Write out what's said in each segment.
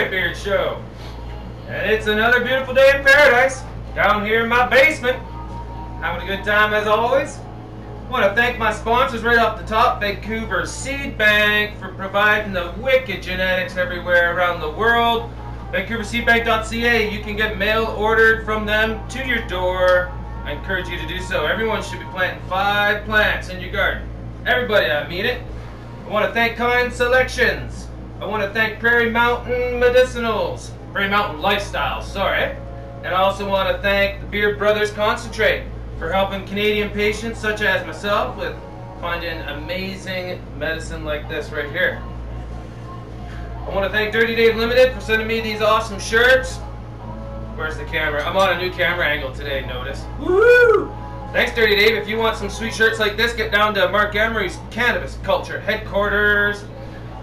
Redbeard Show. And it's another beautiful day in paradise, down here in my basement. Having a good time as always. I want to thank my sponsors right off the top, Vancouver Seed Bank, for providing the wicked genetics everywhere around the world. VancouverSeedBank.ca, you can get mail ordered from them to your door. I encourage you to do so. Everyone should be planting 5 plants in your garden. Everybody, I mean it. I want to thank Kind Selections. I want to thank Prairie Mountain Medicinals. Prairie Mountain Lifestyles, sorry. And I also want to thank the Beard Brothers Concentrate for helping Canadian patients such as myself with finding amazing medicine like this right here. I want to thank Dirty Dave Limited for sending me these awesome shirts. Where's the camera? I'm on a new camera angle today, notice. Woo! Thanks, Dirty Dave. If you want some sweet shirts like this, get down to Mark Emery's Cannabis Culture headquarters.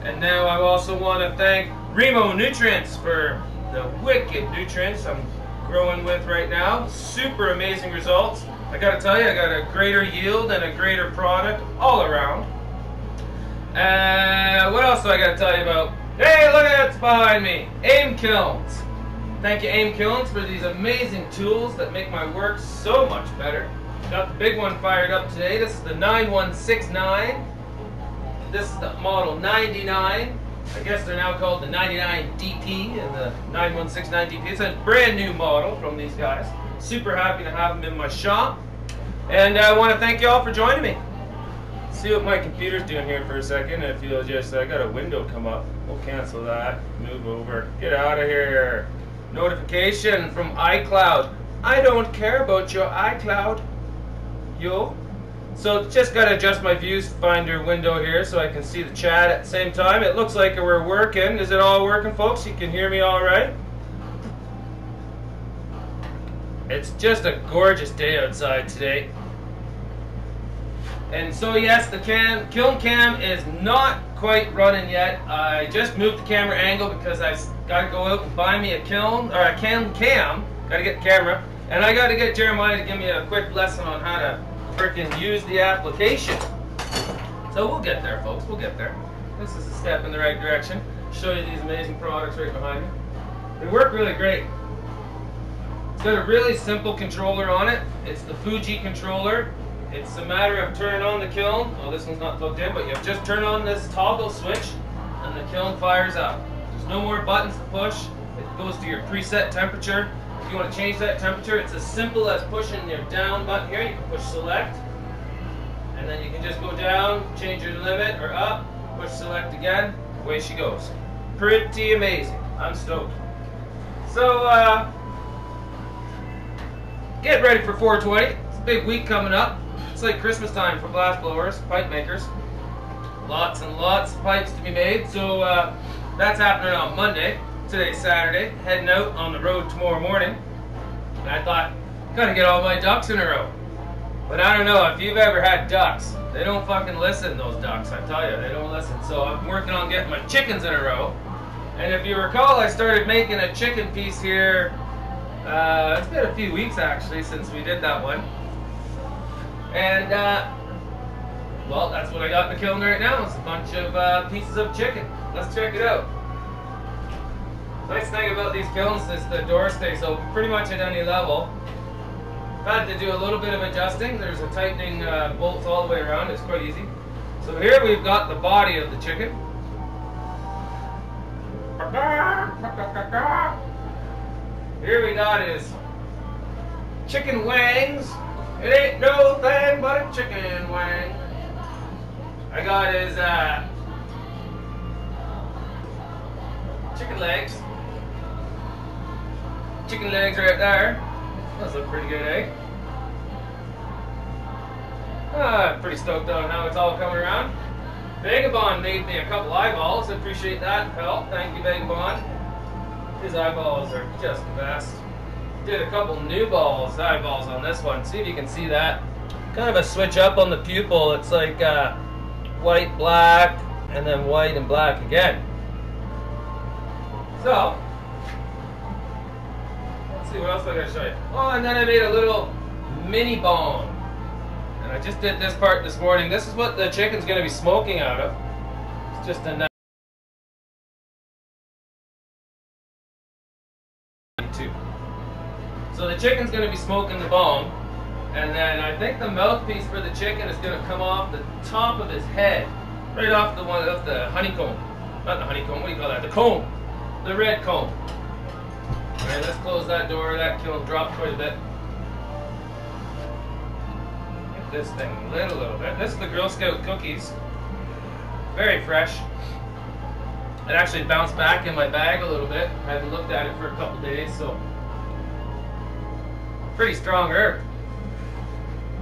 And now I also want to thank Remo Nutrients for the wicked nutrients I'm growing with right now. Super amazing results. I gotta tell you, I got a greater yield and a greater product all around. What else do I gotta tell you about? Hey, look at what's behind me. AIM Kilns. Thank you, AIM Kilns, for these amazing tools that make my work so much better. Got the big one fired up today. This is the 9169. This is the model 99. I guess they're now called the 99DP and the 9169DP. It's a brand new model from these guys. Super happy to have them in my shop. And I want to thank you all for joining me. See what my computer's doing here for a second. If you'll just, I got a window come up. We'll cancel that. Move over. Get out of here. Notification from iCloud. I don't care about your iCloud. Yo. So just got to adjust my viewfinder window here so I can see the chat at the same time. It looks like we're working. Is it all working, folks? You can hear me all right? It's just a gorgeous day outside today. And so yes, the kiln cam is not quite running yet. I just moved the camera angle because I got to go out and buy me a kiln, or a cam. Got to get the camera. And I got to get Jeremiah to give me a quick lesson on how to freaking use the application. So we'll get there, folks. We'll get there. This is a step in the right direction. Show you these amazing products right behind me. They work really great. It's got a really simple controller on it. It's the Fuji controller. It's a matter of turning on the kiln. Oh, this one's not plugged in, but you have just turn on this toggle switch and the kiln fires up. There's no more buttons to push. It goes to your preset temperature. If you want to change that temperature, it's as simple as pushing your down button here. You can push select, and then you can just go down, change your limit, or up, push select again. Away she goes. Pretty amazing. I'm stoked. So, get ready for 420. It's a big week coming up. It's like Christmas time for glass blowers, pipe makers. Lots and lots of pipes to be made. So, that's happening on Monday. Today's Saturday, heading out on the road tomorrow morning. And I thought, gotta get all my ducks in a row. But I don't know, if you've ever had ducks, they don't fucking listen, those ducks, I tell you, they don't listen. So I'm working on getting my chickens in a row. And if you recall, I started making a chicken piece here, it's been a few weeks actually since we did that one. And, well, that's what I got in the kiln right now. It's a bunch of pieces of chicken. Let's check it out. Nice thing about these kilns is the door stays open pretty much at any level. I've had to do a little bit of adjusting. There's a tightening bolts all the way around. It's quite easy. So here we've got the body of the chicken. Here we got his chicken wangs. It ain't no thing but a chicken wang. I got his chicken legs. Chicken legs right there. Those look pretty good, eh? I'm pretty stoked on how it's all coming around. Vagabond made me a couple eyeballs. I appreciate that help. Thank you, Vagabond. His eyeballs are just the best. Did a couple new eyeballs on this one. See if you can see that. Kind of a switch up on the pupil. It's like white, black, and then white and black again. So, let's see what else I gotta show you. Oh, and then I made a little mini bone. And I just did this part this morning. This is what the chicken's gonna be smoking out of. It's just a nice So the chicken's going to be smoking the bone, and then I think the mouthpiece for the chicken is going to come off the top of his head, right off the one of the honeycomb. Not the honeycomb, what do you call that? The comb. The red comb. Alright, let's close that door. That kiln dropped quite a bit. Get this thing lit a little bit. This is the Girl Scout cookies. Very fresh. It actually bounced back in my bag a little bit. I haven't looked at it for a couple days, so pretty strong herb.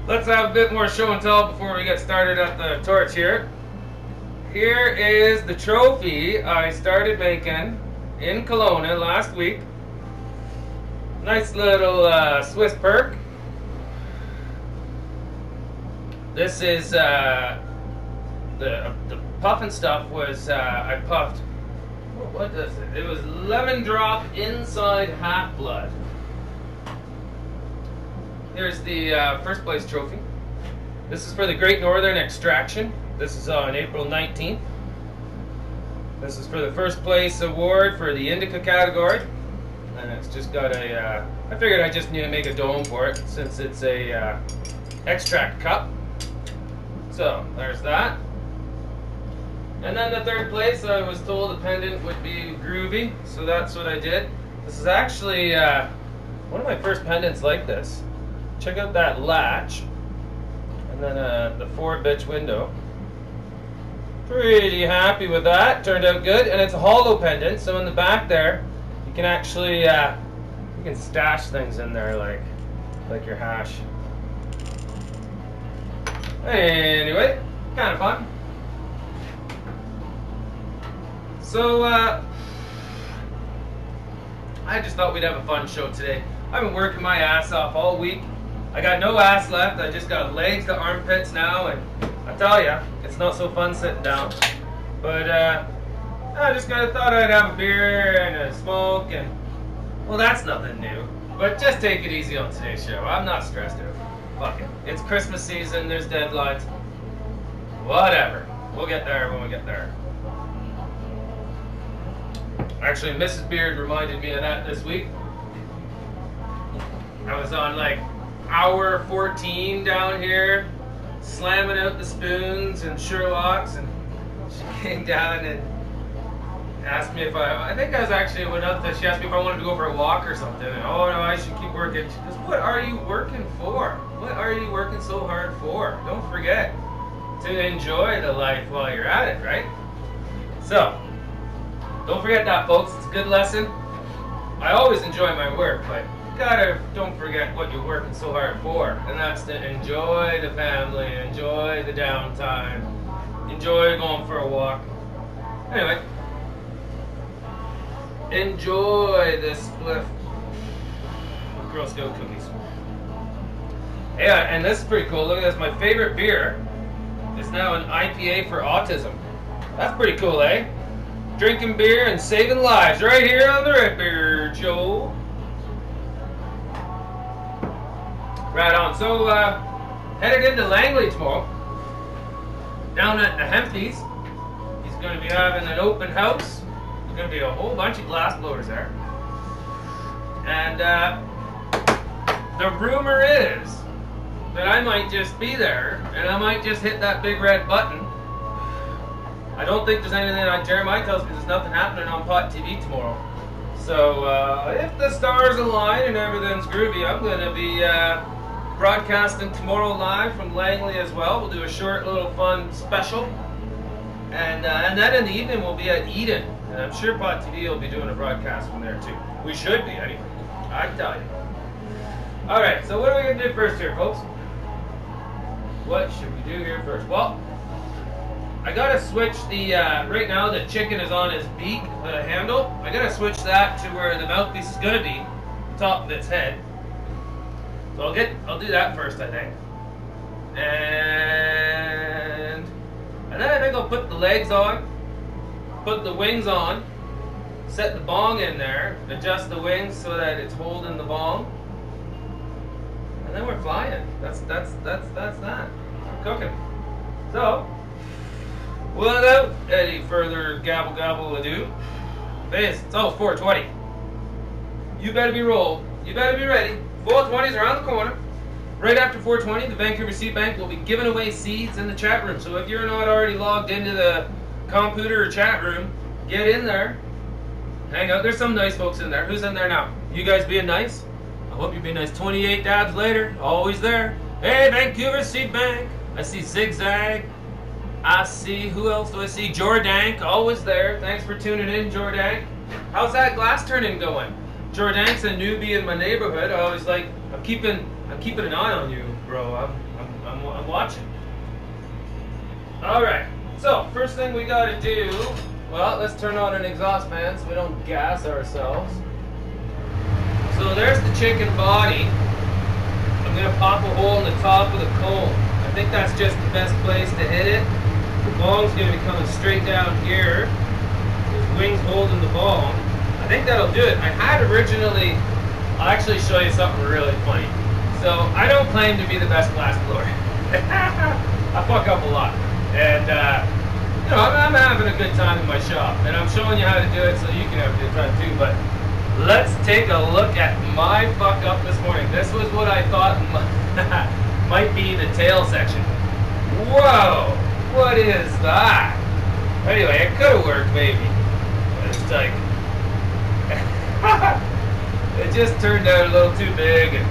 Let's have a bit more show and tell before we get started at the torch here. Here is the trophy I started making in Kelowna last week. Nice little Swiss perk. This is the puffin stuff was I puffed. What is it? It was lemon drop inside half blood. Here's the first place trophy. This is for the Great Northern Extraction. This is on April 19th. This is for the first place award for the Indica category. And it's just got a, I figured I just need to make a dome for it since it's a extract cup. So there's that. And then the third place, I was told the pendant would be groovy, so that's what I did. This is actually one of my first pendants like this. Check out that latch, and then the 4-bitch window. Pretty happy with that, turned out good, and it's a hollow pendant, so in the back there, you can actually, you can stash things in there like your hash. Anyway, kind of fun. So, I just thought we'd have a fun show today. I've been working my ass off all week. I got no ass left. I just got legs to armpits now, and I tell ya, it's not so fun sitting down. But I just kind of thought I'd have a beer and a smoke, and well, that's nothing new. But just take it easy on today's show. I'm not stressed out. Fuck it. It's Christmas season. There's deadlines. Whatever. We'll get there when we get there. Actually, Mrs. Beard reminded me of that this week. I was on like hour 14 down here, slamming out the spoons and Sherlocks, and she came down and asked me if I think I was actually went up there, she asked me if I wanted to go for a walk or something, and oh no, I should keep working. She goes, what are you working for? What are you working so hard for? Don't forget to enjoy the life while you're at it, right? So, don't forget that, folks. It's a good lesson. I always enjoy my work, but don't forget what you're working so hard for, and that's to enjoy the family, enjoy the downtime, enjoy going for a walk. Anyway, enjoy this spliff with Girl Scout cookies. Yeah, and this is pretty cool. Look at this. My favorite beer is now an IPA for autism. That's pretty cool, eh? Drinking beer and saving lives right here on the Redbeard Show. Right on. So, headed into Langley tomorrow. Down at the Hempies. He's going to be having an open house. There's going to be a whole bunch of glass blowers there. And the rumor is that I might just be there, and I might just hit that big red button. I don't think there's anything, like Jeremiah tells me, there's nothing happening on Pot TV tomorrow. So if the stars align and everything's groovy, I'm going to be broadcasting tomorrow live from Langley as well. We'll do a short little fun special. And then in the evening we'll be at Eden. And I'm sure Pot TV will be doing a broadcast from there too. We should be anyway, I tell you. Alright, so what are we going to do first here, folks? What should we do here first? Well, I gotta switch the, right now the chicken is on his beak, the handle. I gotta switch that to where the mouthpiece is gonna be, the top of its head. So I'll do that first, I think. And then I think I'll put the legs on, put the wings on, set the bong in there, adjust the wings so that it's holding the bong. And then we're flying. That's that. We're cooking. So, without any further gabble ado, it's almost 4:20. You better be rolled. You better be ready. 420's around the corner. Right after 420, the Vancouver Seed Bank will be giving away seeds in the chat room. So if you're not already logged into the computer or chat room, get in there. Hang out. There's some nice folks in there. Who's in there now? You guys being nice? I hope you're being nice. 28 dabs later, always there. Hey, Vancouver Seed Bank. I see Zigzag. I see, who else do I see? Jordank, always there. Thanks for tuning in, Jordank. How's that glass turning going? Jordank's a newbie in my neighborhood. I always like, I'm keeping an eye on you, bro. I'm watching. All right. So first thing we gotta do, well, let's turn on an exhaust fan so we don't gas ourselves. So there's the chicken body. I'm gonna pop a hole in the top of the cone. I think that's just the best place to hit it. The bong's gonna be coming straight down here. His wings holding the bong. I think that'll do it. I had originally, I'll actually show you something really funny. So I don't claim to be the best glass blower. I fuck up a lot. And you know, I'm having a good time in my shop. And I'm showing you how to do it so you can have a good time too. But let's take a look at my fuck up this morning. This was what I thought might be the tail section. Whoa! What is that? Anyway, it could have worked maybe. But it's like it just turned out a little too big and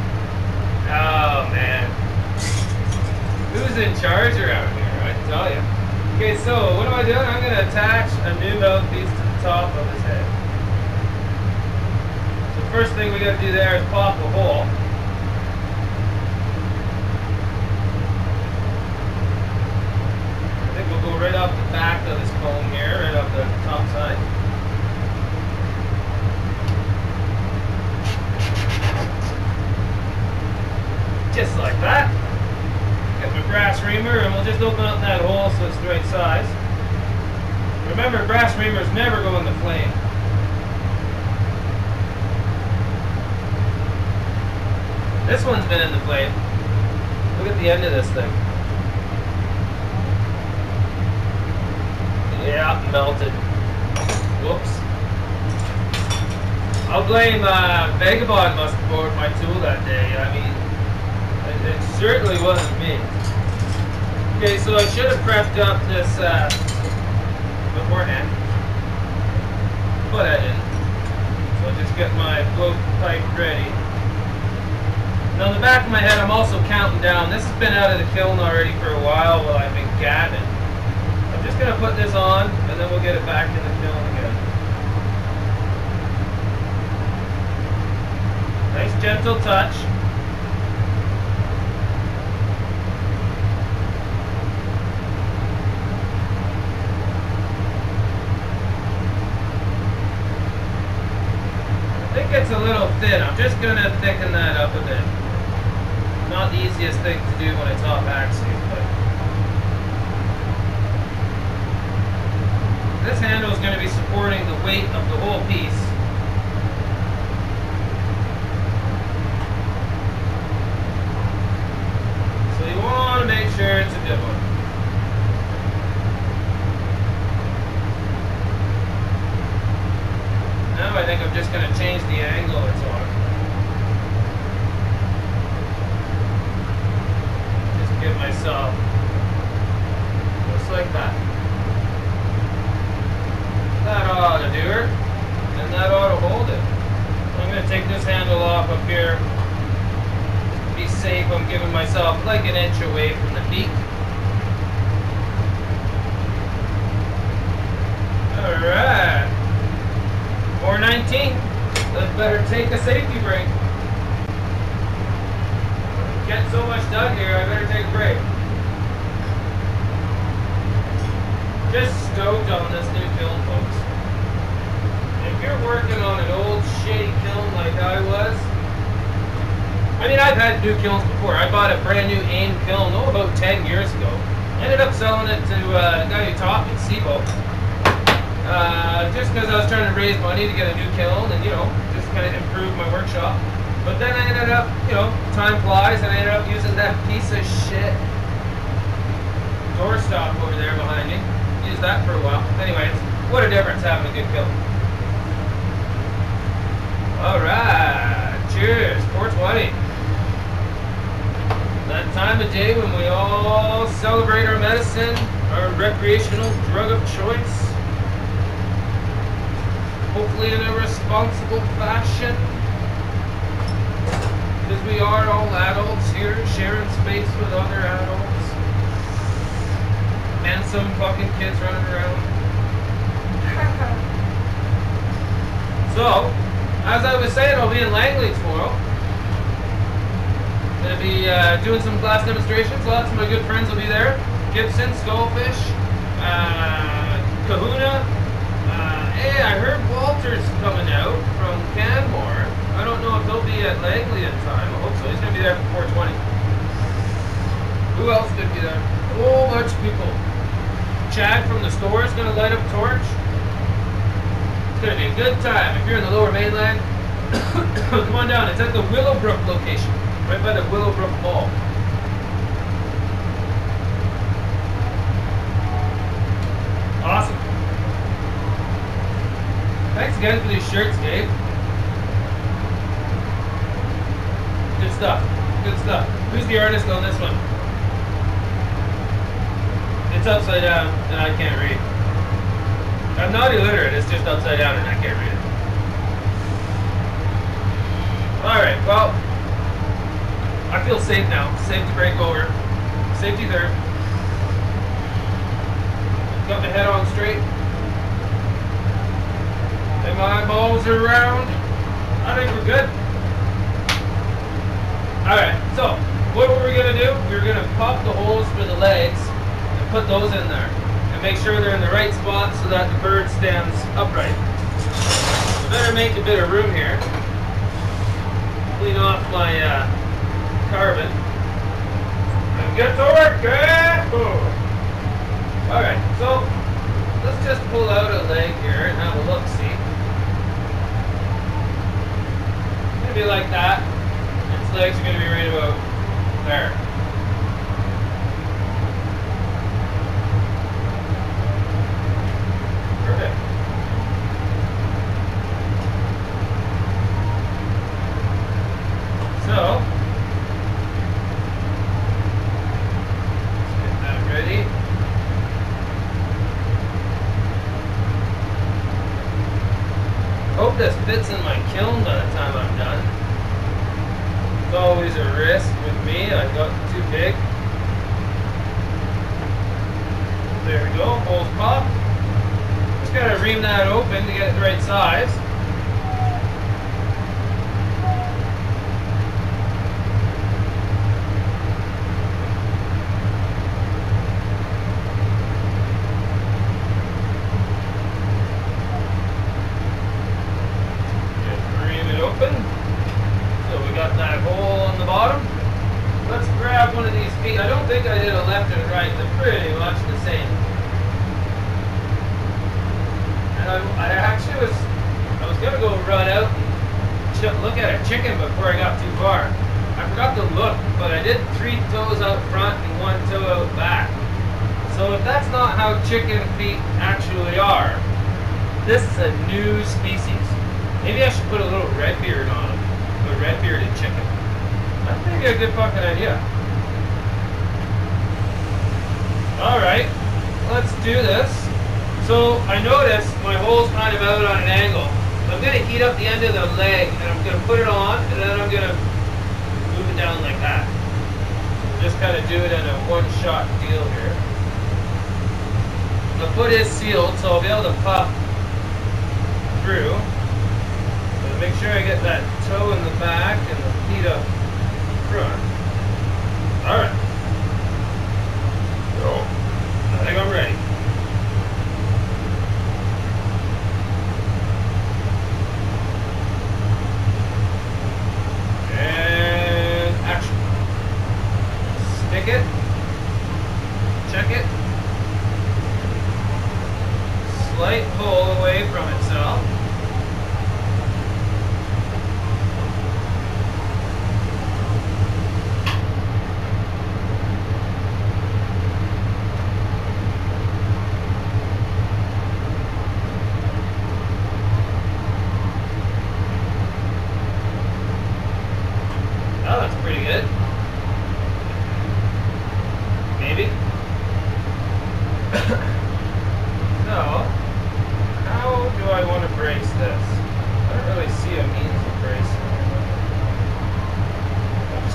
oh man. Who's in charge around here, I tell you. Okay, so what am I doing? I'm gonna attach a new mouthpiece to the top of his head. So first thing we gotta do there is pop a hole. We'll go right off the back of this comb here, right off the top side. Just like that. Get my brass reamer and we'll just open up that hole so it's the right size. Remember, brass reamers never go in the flame. This one's been in the flame. Look at the end of this thing. Yeah, melted. Whoops. I'll blame Vagabond must have borrowed my tool that day. I mean, it certainly wasn't me. Okay, so I should have prepped up this beforehand, but I didn't. So I'll just get my float pipe ready. Now in the back of my head, I'm also counting down. This has been out of the kiln already for a while I've been gabbing. I'm just going to put this on, and then we'll get it back in the kiln again. Nice gentle touch. I think it's a little thin. I'm just going to thicken that up a bit. Not the easiest thing to do when it's off axis, but this handle is going to be supporting the weight of the whole piece. So you want to make sure it's a good one. Now I think I'm just going to change the angle it's on. Just give myself just like that. That ought to do her, and that ought to hold it. I'm going to take this handle off up here. To be safe, I'm giving myself like an inch away from the peak. Alright. 419. Let's better take a safety break. Get so much done here, I better take a break. Just stoked on this new kiln, folks. If you're working on an old shitty kiln like I was, I mean, I've had new kilns before. I bought a brand new AIM kiln, about 10 years ago. Ended up selling it to a guy who taught me, Sibo. Just because I was trying to raise money to get a new kiln and, you know, just kind of improve my workshop. But then I ended up, you know, time flies, and I ended up using that piece of shit doorstop over there behind me. Used that for a while. Anyways, what a difference having a good kiln. Alright, cheers, 420. That time of day when we all celebrate our medicine, our recreational drug of choice. Hopefully in a responsible fashion. Because we are all adults here, sharing space with other adults. And some fucking kids running around. So, as I was saying, I'll be in Langley tomorrow. Gonna be doing some glass demonstrations. Lots of my good friends will be there. Gibson, Skullfish, Kahuna. Hey, I heard Walter's coming out from Canmore. I don't know if he'll be at Langley in time. I hope so. He's gonna be there for 420. Who else could be there? A whole bunch of people. Chad from the store is gonna light up a torch. It's gonna be a good time. If you're in the Lower Mainland, come on down. It's at the Willowbrook location. Right by the Willowbrook Mall. Awesome. Thanks again for these shirts, Gabe. Good stuff. Good stuff. Who's the artist on this one? It's upside down and I can't read. I'm not illiterate, it's just upside down and I can't read it. Alright, well, I feel safe now. Safe to break over. Safety third. Got my head on straight. And my eyeballs are round. I think we're good. Alright, so what were we going to do? We were going to pop the holes for the legs and put those in there. And make sure they're in the right spot so that the bird stands upright. We better make a bit of room here. Clean off my carbon. And get to work, eh? Alright, so let's just pull out a leg here and have a look-see. Maybe like that. Its legs are going to be right about there. Perfect. So, let's get that ready. Hope this fits in my kiln by the time I'm done. It's always a risk with me. I got too big. There we go. Holes pop. Just gotta ream that open to get it the right size. I don't think I did a left and right. They're pretty much the same. And I was gonna go run out and look at a chicken before I got too far. I forgot to look, but I did 3 toes out front and 1 toe out back. So if that's not how chicken feet actually are, this is a new species. Maybe I should put a little Redbeard on them, a red-bearded chicken. That may be a good fucking idea. Alright, let's do this. So I noticed my hole's kind of out on an angle. I'm going to heat up the end of the leg and I'm going to put it on and then I'm going to move it down like that. Just kind of do it in a one-shot deal here. The foot is sealed so I'll be able to pop through. So make sure I get that toe in the back and the feet up front. Alright. I think I'm ready. And action. Stick it. Check it. Slight pull away from itself.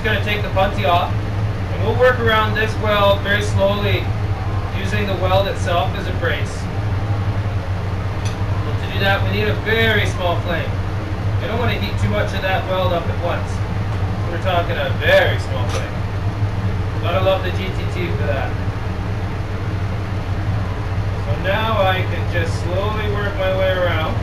going to take the punty off, and we'll work around this weld very slowly using the weld itself as a brace. Well, to do that, we need a very small flame. We don't want to heat too much of that weld up at once. So we're talking a very small flame. Gotta love the GTT for that. So now I can just slowly work my way around.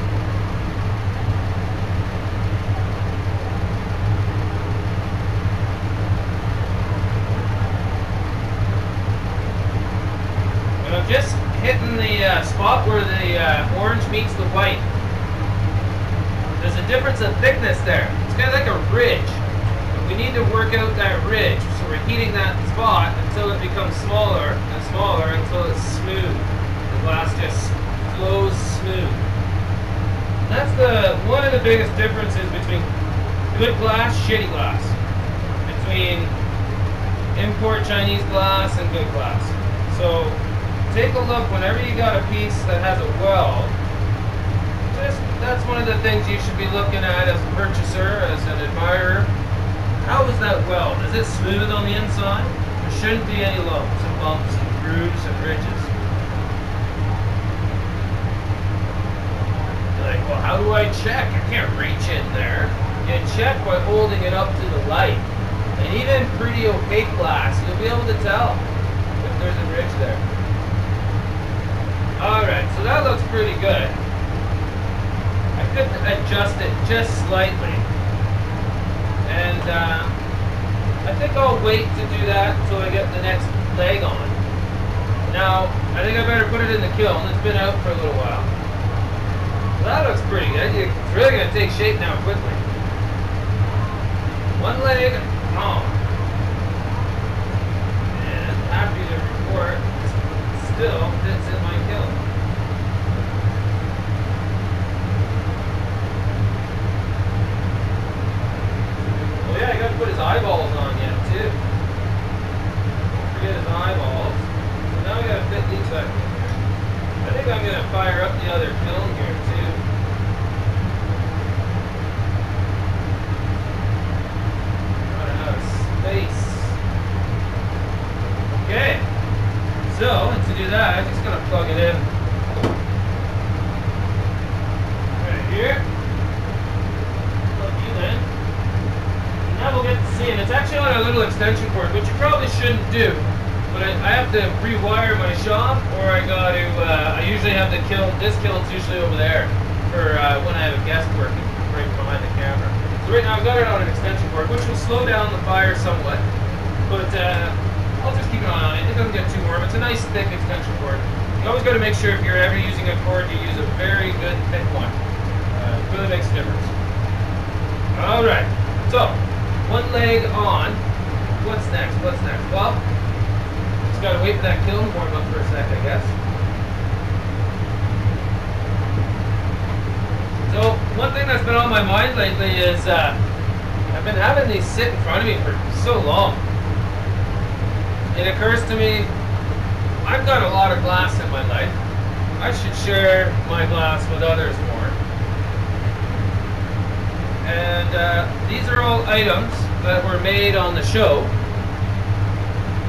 And I'm just hitting the spot where the orange meets the white. There's a difference of thickness there. It's kind of like a ridge. And we need to work out that ridge. So we're heating that spot until it becomes smaller and smaller until it's smooth. The glass just flows smooth. And that's one of the biggest differences between good glass, shitty glass. Between import Chinese glass and good glass. So take a look whenever you got a piece that has a weld. That's one of the things you should be looking at as a purchaser, as an admirer. How is that weld? Is it smooth on the inside? There shouldn't be any lumps and bumps and grooves and ridges. You're like, well, how do I check? I can't reach in there. You check by holding it up to the light. And even pretty opaque glass, you'll be able to tell if there's a ridge there. Alright, so that looks pretty good. I could adjust it just slightly. And I think I'll wait to do that until I get the next leg on. Now, I think I better put it in the kiln. It's been out for a little while. Well, that looks pretty good. It's really going to take shape now quickly. One leg on. And happy to report, still fits in my kiln. Yeah, I gotta put his eyeballs on yet too. Don't forget his eyeballs. So now we gotta fit these back in here. I think I'm gonna fire up the other kiln here too. Running out of space. Okay. So, to do that, I'm just gonna plug it in. Right here. Plug you in. Now we'll get to see, and it's actually on a little extension cord, which you probably shouldn't do. But I have to rewire my shop, or I usually have the kiln. This kiln's usually over there for when I have a guest working right behind the camera. So right now I've got it on an extension cord, which will slow down the fire somewhat. But I'll just keep an eye on it. It doesn't get too warm. It's a nice thick extension cord. You always got to make sure if you're ever using a cord, you use a very good thick one. It really makes a difference. All right. So. One leg on. What's next? What's next? Well, just gotta wait for that kiln to warm up for a sec, I guess. So, one thing that's been on my mind lately is I've been having these sit in front of me for so long. It occurs to me, I've got a lot of glass in my life. I should share my glass with others more. And these are all items that were made on the show.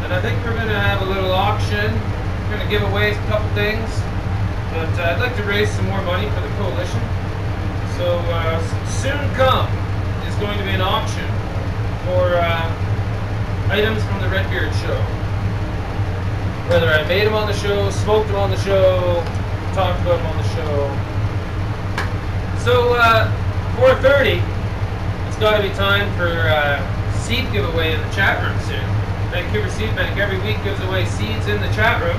And I think we're going to have a little auction. We're going to give away a couple things. But I'd like to raise some more money for the coalition. So soon come is going to be an auction for items from the Redbeard Show. Whether I made them on the show, smoked them on the show, talked about them on the show. So 4:30, it's got to be time for seed giveaway in the chat room soon. Vancouver Seed Bank every week gives away seeds in the chat room.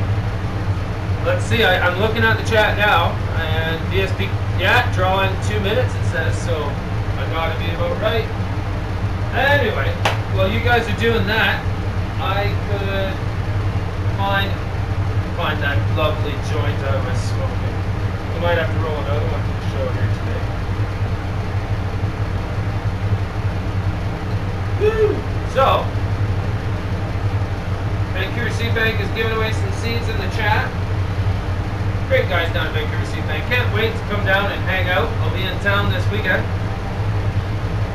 Let's see, I'm looking at the chat now, and VSP, yeah, drawing 2 minutes it says, so I gotta be about right. Anyway, while you guys are doing that, I could find that lovely joint I was smoking. I might have to roll another one to the show here today. Woo! So, Vancouver Seed Bank is giving away some seeds in the chat. Great guys down at Vancouver Seed Bank. Can't wait to come down and hang out. I'll be in town this weekend.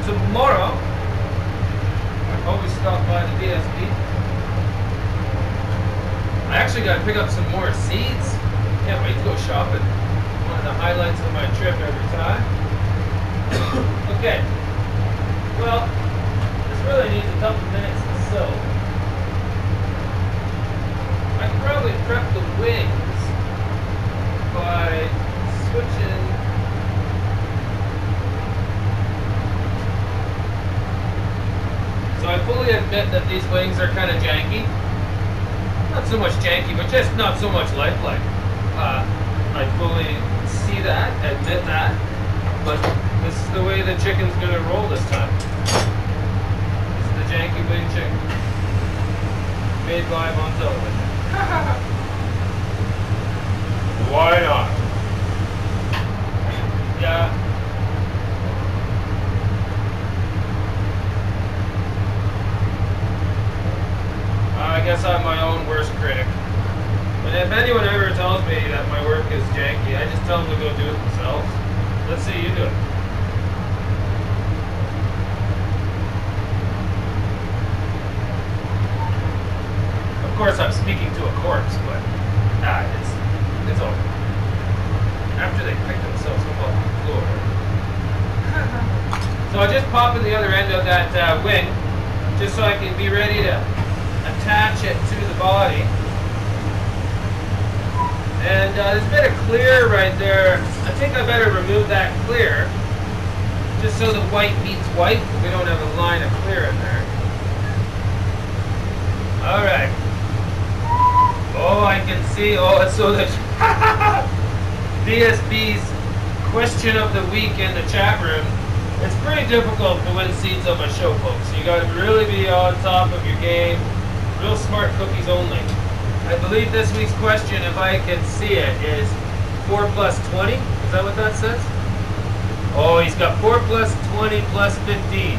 Tomorrow, I always stop by the DSP. I actually got to pick up some more seeds. Can't wait to go shopping. One of the highlights of my trip every time. Okay. Well, this really needs a couple minutes to soak. I can probably prep the wings by switching. So I fully admit that these wings are kind of janky. Not so much janky, but just not so much lifelike. I fully see that, admit that, but this is the way the chicken's gonna roll this time. This is the janky wing chicken. Made live on television. Why not? Yeah. I guess I'm my own worst critic. But if anyone ever tells me that my work is janky, I just tell them to go do it themselves. Let's see you do it. Of course, I'm speaking to a corpse, but it's over. After they pick themselves up off the floor. So I just pop in the other end of that wing, just so I can be ready to attach it to the body. And there's a bit of clear right there. I think I better remove that clear, just so the white meets white. We don't have a line of clear in there. All right. Oh, I can see. Oh, so the DSB's question of the week in the chat room. It's pretty difficult to win seats on my show, folks. You got to really be on top of your game. Real smart cookies only. I believe this week's question, if I can see it, is 4 plus 20. Is that what that says? Oh, he's got 4 plus 20 plus 15.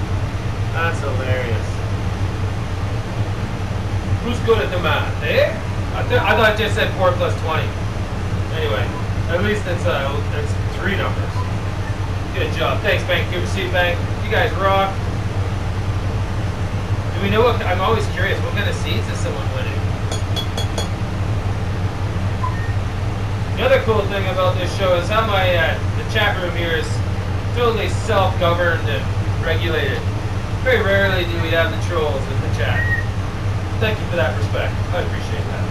That's hilarious. Who's good at the math, eh? I thought it just said 4 plus 20. Anyway, at least it's 3 numbers. Good job. Thanks, Bank QC Bank. You guys rock. Do we know what? I'm always curious. What kind of seeds is someone winning? The other cool thing about this show is how my the chat room here is totally self-governed and regulated. Very rarely do we have the trolls in the chat. Thank you for that respect. I appreciate that.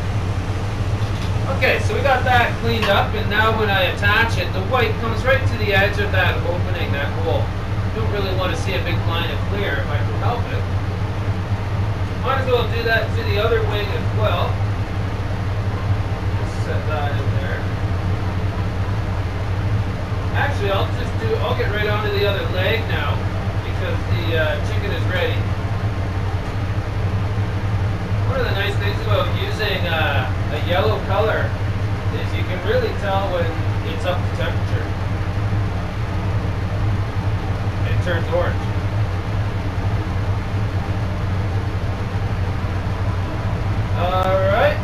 Okay, so we got that cleaned up, and now when I attach it, the white comes right to the edge of that opening, that hole. Don't really want to see a big line of clear if I can help it. Might as well do that to the other wing as well. Just set that in there. Actually, I'll get right onto the other leg now because the chicken is ready. One of the nice things about using a yellow color is you can really tell when it's up to temperature. It turns orange. Alright.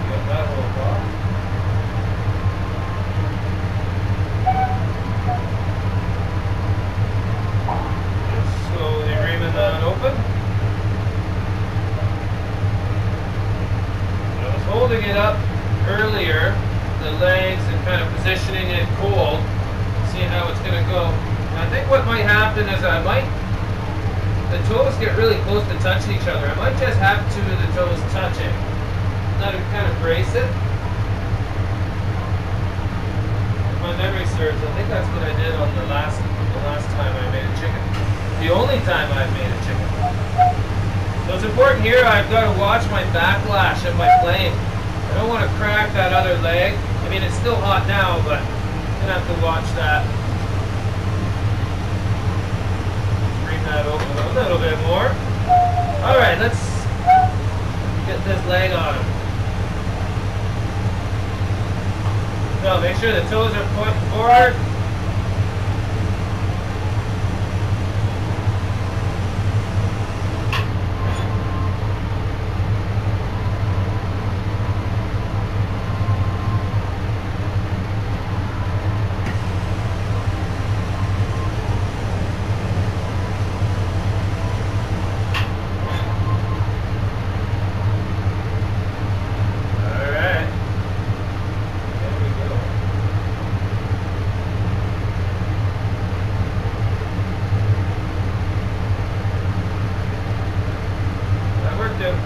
Get that rolled off. Just slowly reaming that open. I was holding it up earlier, the legs, and kind of positioning it cold. See how it's gonna go. And I think what might happen is the toes get really close to touching each other. I might just have two of the toes touching. Let it kind of brace it. If my memory serves, I think that's what I did on the last time I made a chicken. The only time I've made a chicken. So it's important here, I've got to watch my backlash of my flame. I don't want to crack that other leg. I mean, it's still hot now, but I'm gonna have to watch that. Bring that open a little bit more. Alright, let's get this leg on. So make sure the toes are pointing forward.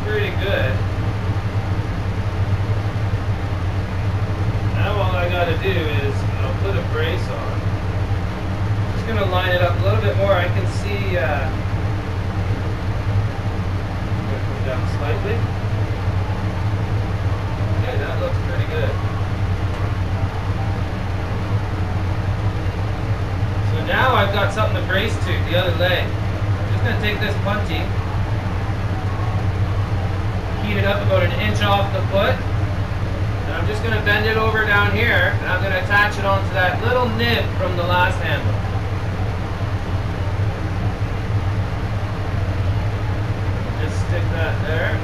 pretty good. Now all I gotta do is I'll put a brace on. Just gonna line it up a little bit more. I can see come down slightly. Okay, that looks pretty good. So now I've got something to brace to the other leg. I'm just gonna take this punty, heat it up about an inch off the foot, and I'm just going to bend it over down here, and I'm going to attach it onto that little nib from the last handle. Just stick that there.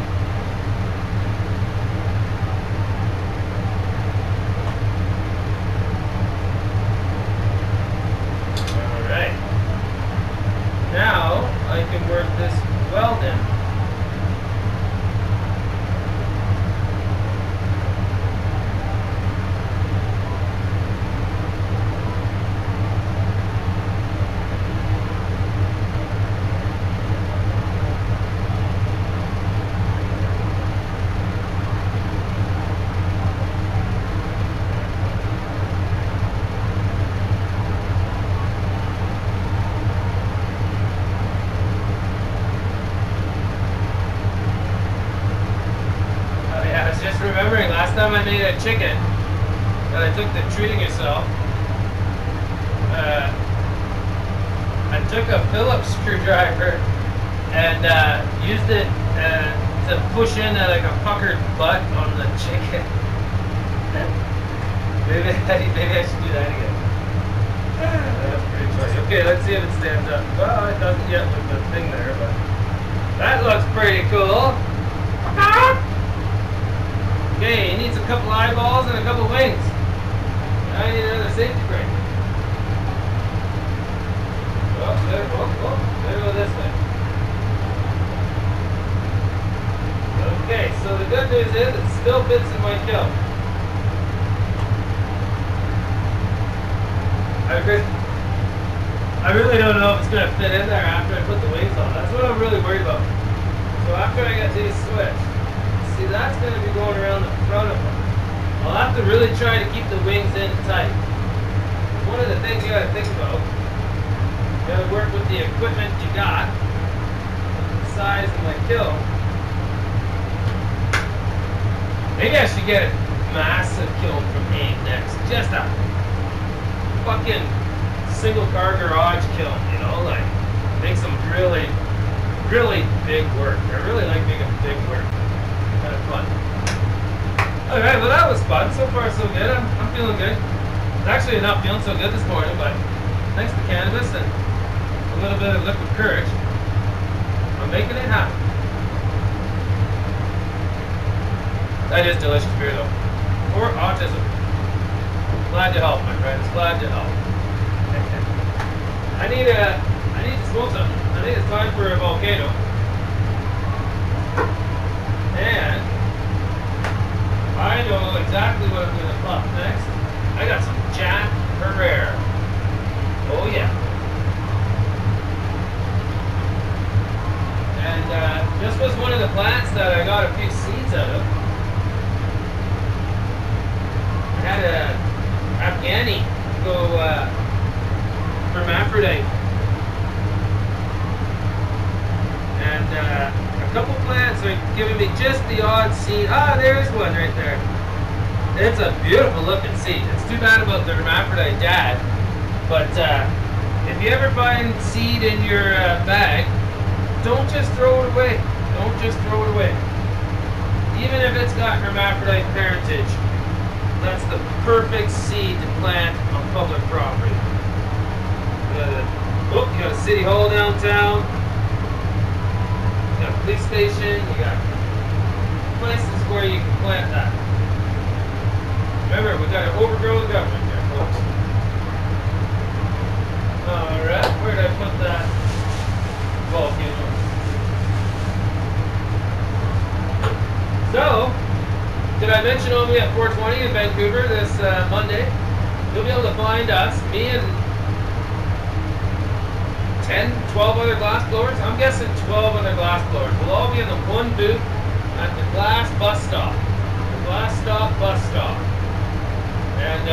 Alright. Now I can work this weld in. Remembering last time I made a chicken that I took to treating yourself, I took a Phillips screwdriver and used it to push in like a puckered butt on the chicken. maybe I should do that again. That's pretty funny. Okay, let's see if it stands up. Well, it doesn't yet with the thing there, but that looks pretty cool. Okay, he needs a couple eyeballs and a couple wings. I need another safety brake. Oh, there we go this way. Okay, so the good news is it still fits in my kill. I really don't know if it's going to fit in there after I put the wings on. That's what I'm really worried about. So after I get these switched, see, that's going to be going around the front of them. I'll have to really try to keep the wings in tight. One of the things you got to think about, you got to work with the equipment you got, the size of my kill. Maybe I should get a massive kiln from Aim next. Just a fucking single car garage kiln, you know, like make some really, really big work. I really like making big work. Kind of fun. Alright, well that was fun. So far so good. I'm feeling good. Actually not feeling so good this morning, but thanks to cannabis and a little bit of liquid courage, I'm making it happen. That is delicious beer though. For autism. Glad to help, my friends. Glad to help. I need to smoke something. I think it's time for a volcano. And I know exactly what I'm going to pop next. I got some Jack Herrera. Oh yeah. And this was one of the plants that I got a few seeds out of. I had a Afghani go hermaphrodite. And a couple plants are giving me just the odd seed. Ah, there's one right there. It's a beautiful looking seed. It's too bad about the hermaphrodite dad. But if you ever find seed in your bag, don't just throw it away. Don't just throw it away. Even if it's got hermaphrodite parentage, that's the perfect seed to plant on public property. You got a city hall downtown. You got a police station. You got places where you can plant that. Remember, we got an overgrown government here, folks. Alright, where did I put that volcano? So, did I mention I'll be at 420 in Vancouver this Monday? You'll be able to find us, me and 10, 12 other glass blowers. I'm guessing 12 other glass blowers. We'll all be in the one booth at the Glass bus stop. The Glass stop bus stop. And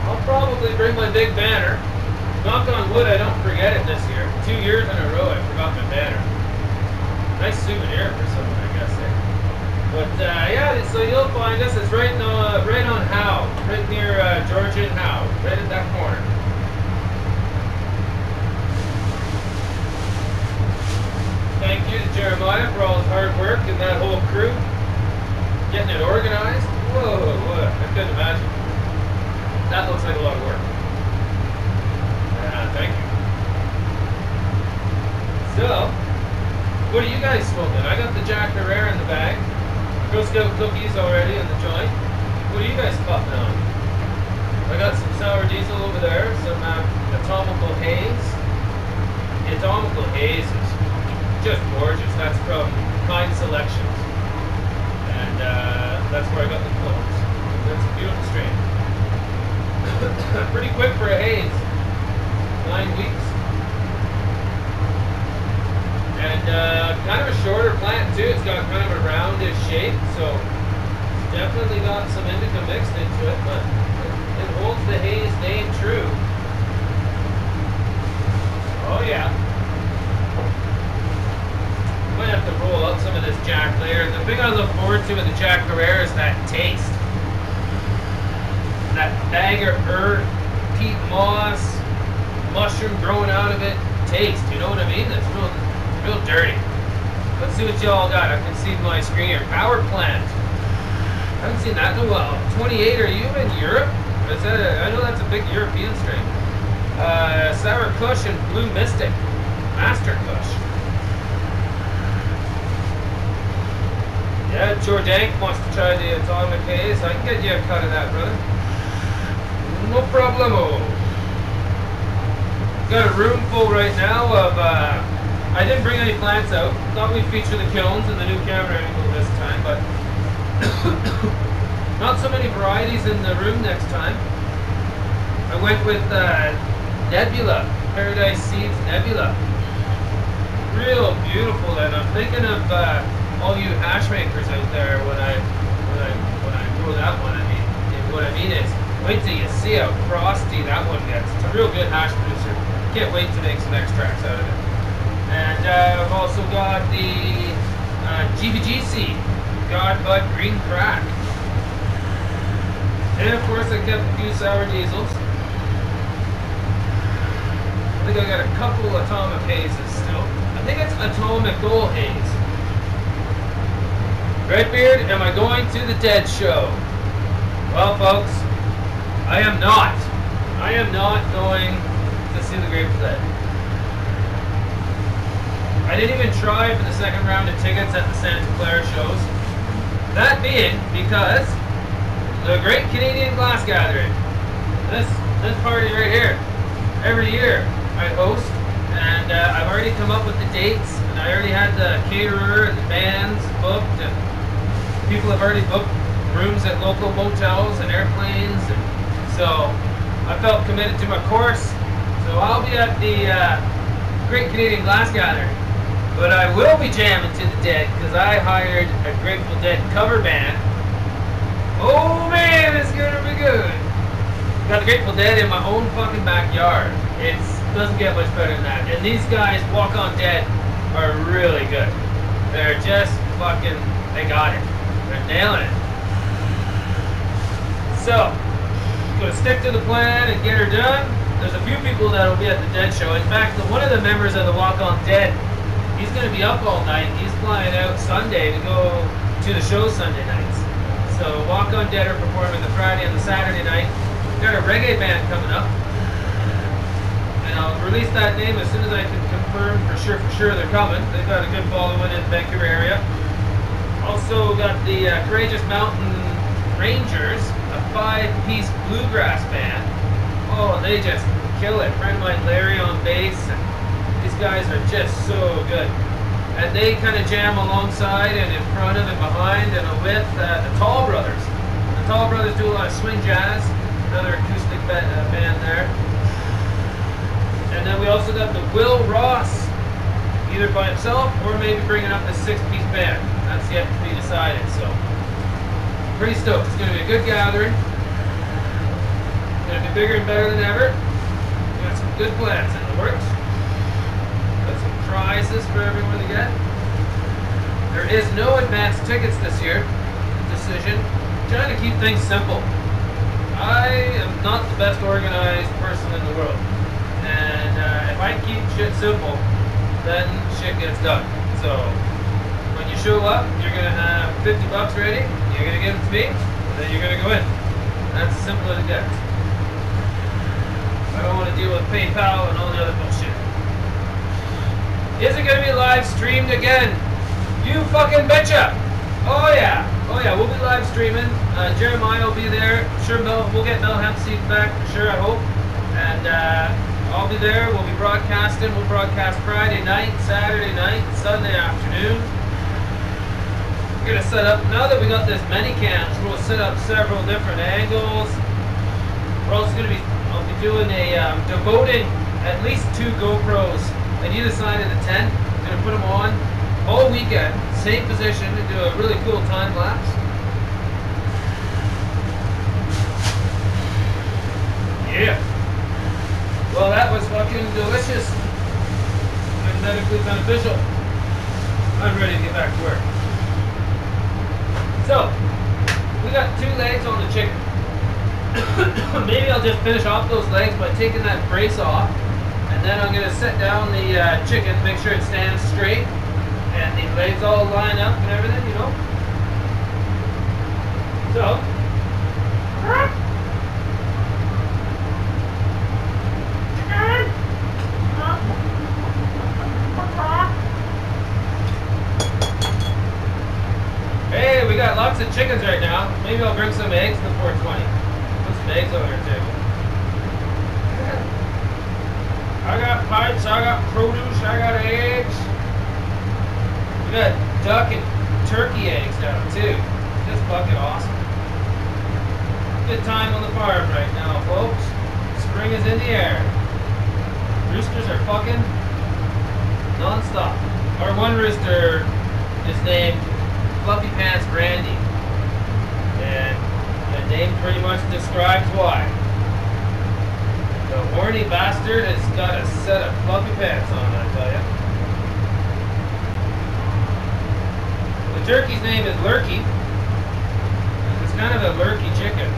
I'll probably bring my big banner. Knock on wood, I don't forget it this year. 2 years in a row I forgot my banner. Nice souvenir for someone, I guess. Eh? But yeah, so you'll find us. It's right on Howe, right near Georgia and Howe, right at that corner. Thank you to Jeremiah for all his hard work and that whole crew getting it organized. Whoa, I couldn't imagine. That looks like a lot of work. Thank you. So, what are you guys smoking? I got the Jack Herrera in the bag. Girl Scout cookies already in the joint. What are you guys puffing on? I got some sour diesel over there, some atomical haze. The atomical haze is just gorgeous. That's from Kind Selections. And that's where I got the clones. That's a beautiful strain. Pretty quick for a haze. 9 weeks. And kind of a shorter plant too. It's got kind of a roundish shape, so it's definitely got some indica mixed into it, but it holds the haze name true. Oh yeah. Might have to roll up some of this Jack later. The thing I look forward to with the Jack Herrera is that taste. That bag of earth, peat moss, mushroom growing out of it, taste, you know what I mean? It's real dirty. Let's see what y'all got. I can see my screen here. Power plant. I haven't seen that in a while. 28, are you in Europe? Is that I know that's a big European strain. Sour Kush and Blue Mystic. Master Kush. Yeah, Jordank wants to try the atomic haze. I can get you a cut of that, brother. No problemo. Got a room full right now of, I didn't bring any plants out. Thought we'd feature the kilns in the new camera angle this time, but not so many varieties in the room next time. I went with Nebula, Paradise Seeds Nebula. Real beautiful, and I'm thinking of all you hash makers out there when I grow that one. I mean, what I mean is, wait till you see how frosty that one gets. It's a real good hash producer. Can't wait to make some extracts out of it. And I've also got the GBGC, Godbud Green Crack. And of course I kept a few sour diesels. I think I got a couple atomic hazes still. I think it's atomical haze. Redbeard, am I going to the Dead Show? Well, folks, I am not. I am not going to see the Grateful Dead. I didn't even try for the second round of tickets at the Santa Clara shows. That being because the Great Canadian Glass Gathering, this party right here, every year I host, and I've already come up with the dates, and I already had the caterer and the bands booked, and people have already booked rooms at local motels and airplanes, and so I felt committed to my course. So I'll be at the Great Canadian Glass Gathering, but I will be jamming to the Dead because I hired a Grateful Dead cover band. Oh man, it's gonna be good. Got the Grateful Dead in my own fucking backyard. It doesn't get much better than that. And these guys, Walk On Dead, are really good. They're just fucking, they got it. They're nailing it. So, gonna stick to the plan and get her done. There's a few people that will be at the Dead Show. In fact, one of the members of the Walk On Dead, he's gonna be up all night. He's flying out Sunday to go to the show Sunday nights. So Walk On Dead are performing the Friday and the Saturday night. Got a reggae band coming up. And I'll release that name as soon as I can confirm for sure they're coming. They've got a good following in the Vancouver area. Also got the Courageous Mountain Rangers, a 5-piece bluegrass band. Oh, they just kill it. Friend of mine Larry on bass. And these guys are just so good. And they kind of jam alongside and in front of and behind and with the Tall Brothers. The Tall Brothers do a lot of swing jazz. Another acoustic band there. And then we also got the Will Ross, either by himself or maybe bringing up the 6-piece band. That's yet to be decided, so pretty stoked. It's going to be a good gathering. It's going to be bigger and better than ever. We got some good plans in the works. Got some prizes for everyone to get. There is no advanced tickets this year. Decision. Trying to keep things simple. I am not the best organized person in the world. And if I keep shit simple, then shit gets done. So when you show up, you're going to have 50 bucks ready. You're going to give it to me, and then you're going to go in. That's as simple as it gets. I don't want to deal with PayPal and all the other bullshit. Is it going to be live streamed again? You fucking betcha! Oh yeah, we'll be live streaming. Jeremiah will be there. Sure, we'll get Mel Hempseed back for sure, I hope. And I'll be there. We'll be broadcasting. We'll broadcast Friday night, Saturday night, Sunday afternoon. We're gonna set up, now that we got this many cams, we'll set up several different angles. We're also gonna be, I'll be doing a, devoting at least 2 GoPros at either side of the tent. I'm gonna put them on all weekend, same position, to do a really cool time lapse. Yeah. Well, that was fucking delicious and medically beneficial. I'm ready to get back to work. So, we got 2 legs on the chicken. Maybe I'll just finish off those legs by taking that brace off, and then I'm going to set down the chicken, make sure it stands straight, and the legs all line up and everything, you know. So, hey, we got lots of chickens right now. Maybe I'll bring some eggs before 20. Put some eggs on our table. I got pipes, I got produce, I got eggs. We got duck and turkey eggs down too. Just fucking awesome. Good time on the farm right now, folks. Spring is in the air. Roosters are fucking non-stop. Our one rooster is named Fluffy Pants Brandy, and the name pretty much describes why. The horny bastard has got a set of fluffy pants on, I tell ya. The turkey's name is Lurky. It's kind of a lurky chicken.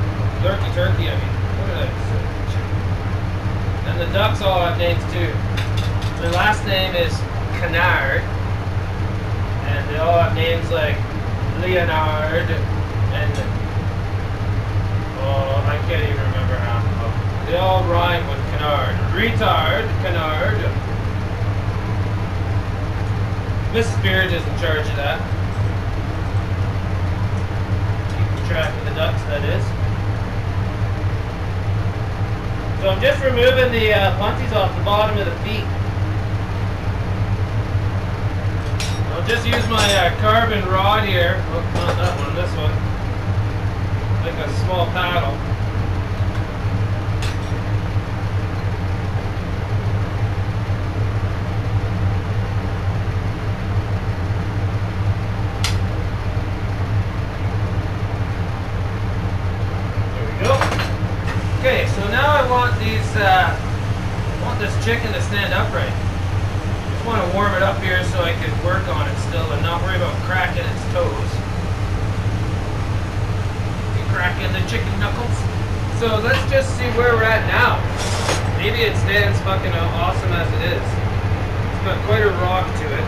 Lurky turkey, I mean. What did I say? Chicken. And the ducks all have names too. Their last name is Canard, and they all have names like Leonard and oh, I can't even remember half of them. They all rhyme with canard. Retard, canard. Mrs. Beard is in charge of that. Keeping track of the ducks, that is. So I'm just removing the punties off the bottom of the feet. I'll just use my carbon rod here. Oh, not that one, this one. Like a small paddle. There we go. Okay, so now I want these. I want this chicken to stand upright. I want to warm it up here so I can work on it still and not worry about cracking its toes. You cracking the chicken knuckles. So let's just see where we're at now. Maybe it stands fucking awesome as it is. It's got quite a rock to it.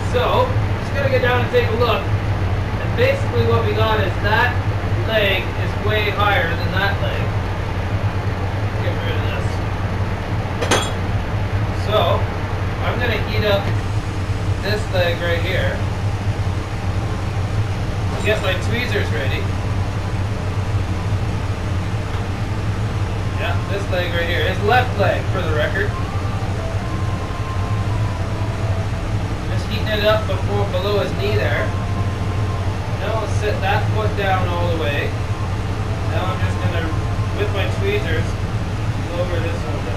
So, just gonna get down and take a look. And basically what we got is that leg is way higher than that leg. Get rid of this. So, I'm going to heat up this leg right here. Get my tweezers ready. Yeah, this leg right here. His left leg, for the record. Just heating it up below his knee there. Now I'll set that foot down all the way. Now I'm just going to, with my tweezers, lower this one down.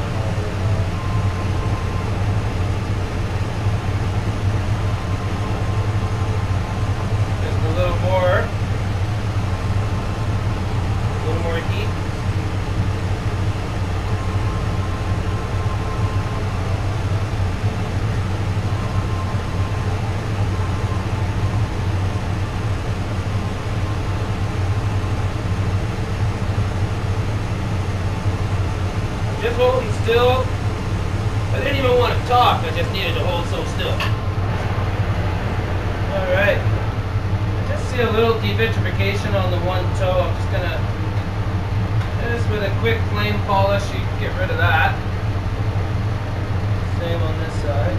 just needed to hold so still. Alright. I just see a little devitrification on the one toe. I'm just gonna, just with a quick flame polish, you can get rid of that. Same on this side.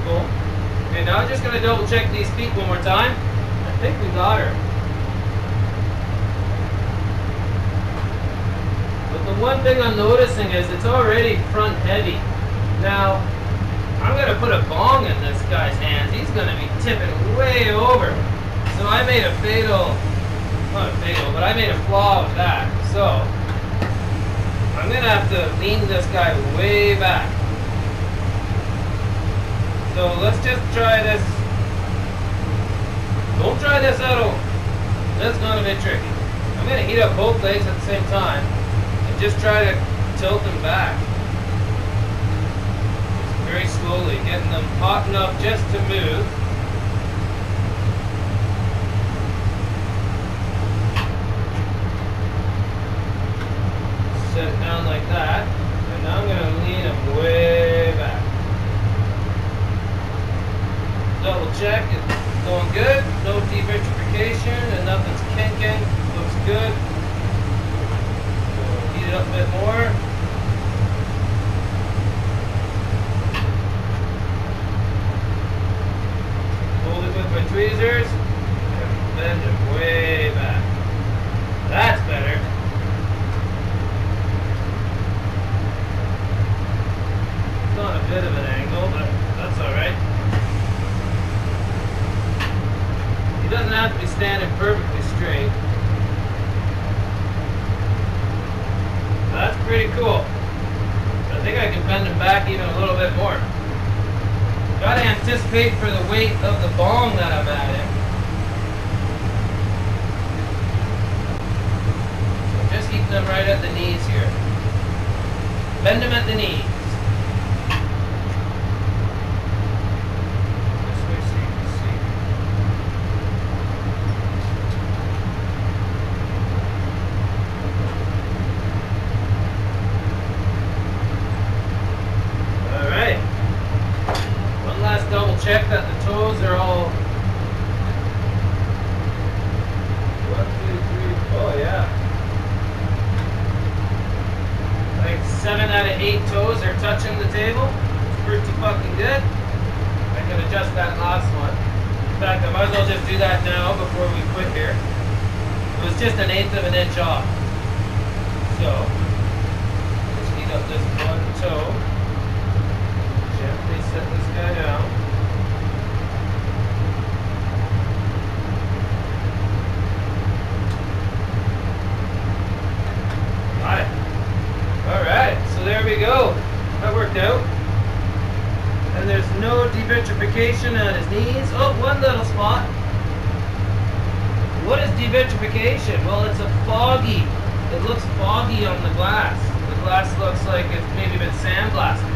Cool. Okay, now I'm just gonna double check these feet one more time. I think we got her. But the one thing I'm noticing is it's already front heavy. Now, I'm going to put a bong in this guy's hands. He's going to be tipping way over. So I made a fatal, not a fatal, but I made a flaw with that. So, I'm going to have to lean this guy way back. So let's just try this. Don't try this at all. That's going to be tricky. I'm going to heat up both legs at the same time. Just try to tilt them back. Just very slowly, getting them hot enough just to move. Set it down like that. And now I'm going to lean them way back. Double check, it's going good. No devitrification and nothing's kinking. Looks good. It up a bit more. Hold it with my tweezers and bend it way back. That's better. It's on a bit of an angle, but that's alright. He doesn't have to be standing perfectly straight. That's pretty cool. I think I can bend him back even a little bit more. Gotta anticipate for the weight of the bong that I'm adding. So just keep them right at the knees here. Bend them at the knees. This way so you can see. Check that the toes are all 1, 2, 3, oh yeah. Like 7 out of 8 toes are touching the table. It's pretty fucking good. I can adjust that last one. In fact, I might as well just do that now before we quit here. It was just 1/8 of an inch off. So, let's heat up this one toe. Gently set this guy down. Alright, so there we go. That worked out. And there's no devitrification on his knees. Oh, one little spot. What is devitrification? Well, it's a foggy. It looks foggy on the glass. The glass looks like it's maybe been sandblasted.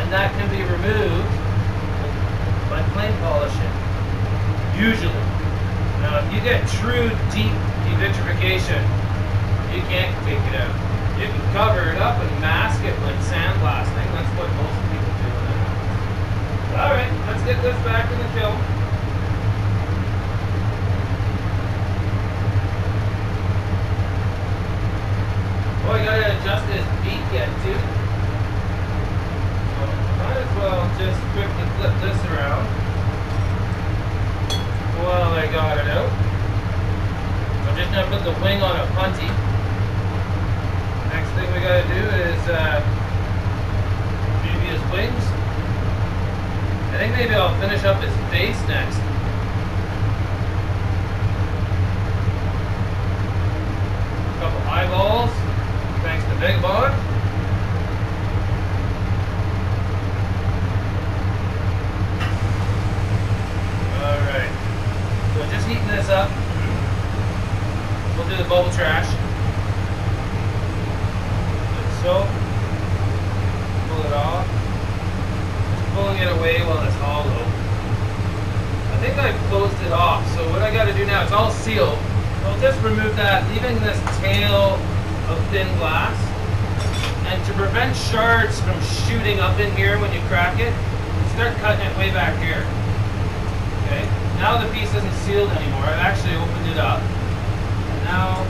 And that can be removed by flame polishing. Usually. Now, if you get true deep devitrification, you can't take it out. You can cover it up and mask it like sandblasting. That's what most people do now. Alright, let's get this back in the kiln. Oh, you gotta adjust his feet yet too. So, might as well just quickly flip this around while I got it out. I'm just gonna put the wing on a punty. Next thing we gotta do is maybe his wings. I think maybe I'll finish up his face next. A couple eyeballs, thanks to Big Bog. Alright, so just heating this up. We'll do the bubble trash. So, pull it off. Just pulling it away while it's hollow. I think I've closed it off, so what I gotta do now, it's all sealed. I'll just remove that, leaving this tail of thin glass. And to prevent shards from shooting up in here when you crack it, start cutting it way back here. Okay, now the piece isn't sealed anymore. I've actually opened it up. And now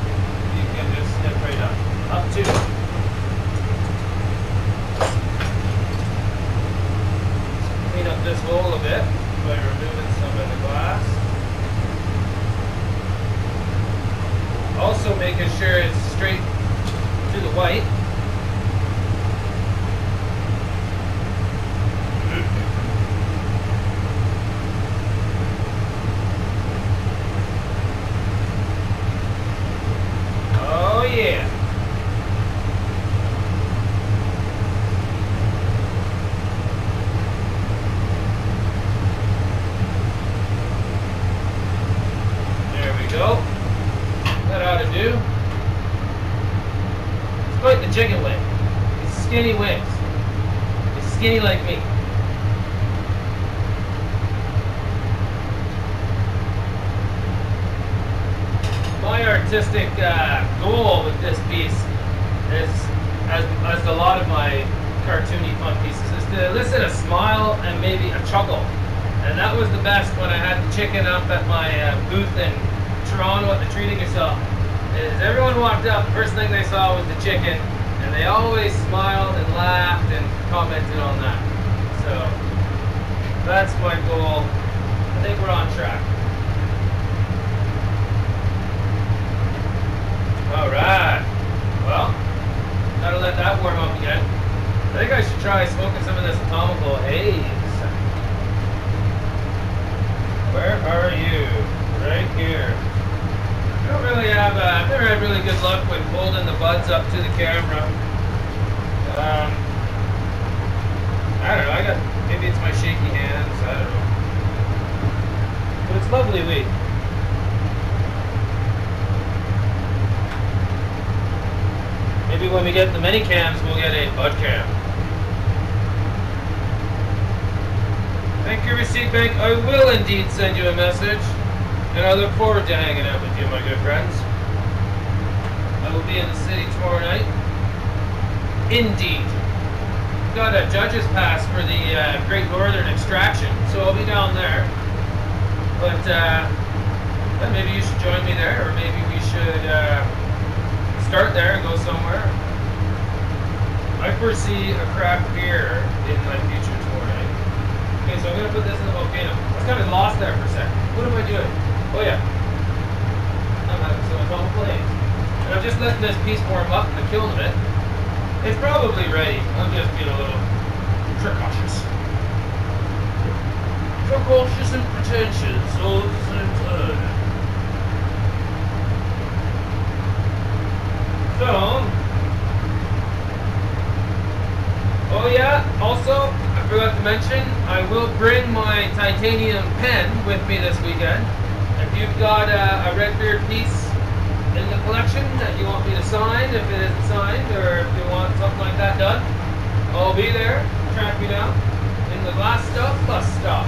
you can just snip right up to it. Clean up this hole a bit by removing some of the glass. Also making sure it's straight to the white. Oh yeah. There we go. That ought to do. It's quite the chicken wing. It's skinny wings. It's skinny like me. My artistic goal with this piece is, as a lot of my cartoony fun pieces, is to elicit a smile and maybe a chuckle. And that was the best when I had the chicken up at my booth in Toronto at the Treating Yourself. Is everyone walked up, the first thing they saw was the chicken, and they always smiled and laughed and commented on that. So that's my goal. I think we're on track. Alright, well, gotta let that warm up again. I think I should try smoking some of this atomical haze. Where are you? Right here. I don't really have, I've never had really good luck with holding the buds up to the camera. I don't know, maybe it's my shaky hands, I don't know. But it's lovely weed. Maybe when we get the mini cams, we'll get a bud cam. Thank you, Receipt Bank. I will indeed send you a message, and I look forward to hanging out with you, my good friends. I will be in the city tomorrow night. Indeed. Got a judge's pass for the Great Northern Extraction, so I'll be down there. But well, maybe you should join me there, or maybe we should start there and go somewhere. I foresee a craft beer in my future tomorrow night. Okay, so I'm going to put this in the volcano. I was kind of lost there for a second. What am I doing? Oh yeah. I'm having so much fun playing. And I'm just letting this piece warm up in the kiln a bit. It's probably ready. I'm just being a little precautious. Precautious and pretentious all at the same time. So, oh yeah, also, I forgot to mention, I will bring my titanium pen with me this weekend. If you've got a Redbeard piece in the collection that you want me to sign, if it isn't signed, or if you want something like that done, I'll be there, track me down, in the glass stuff, bus stop.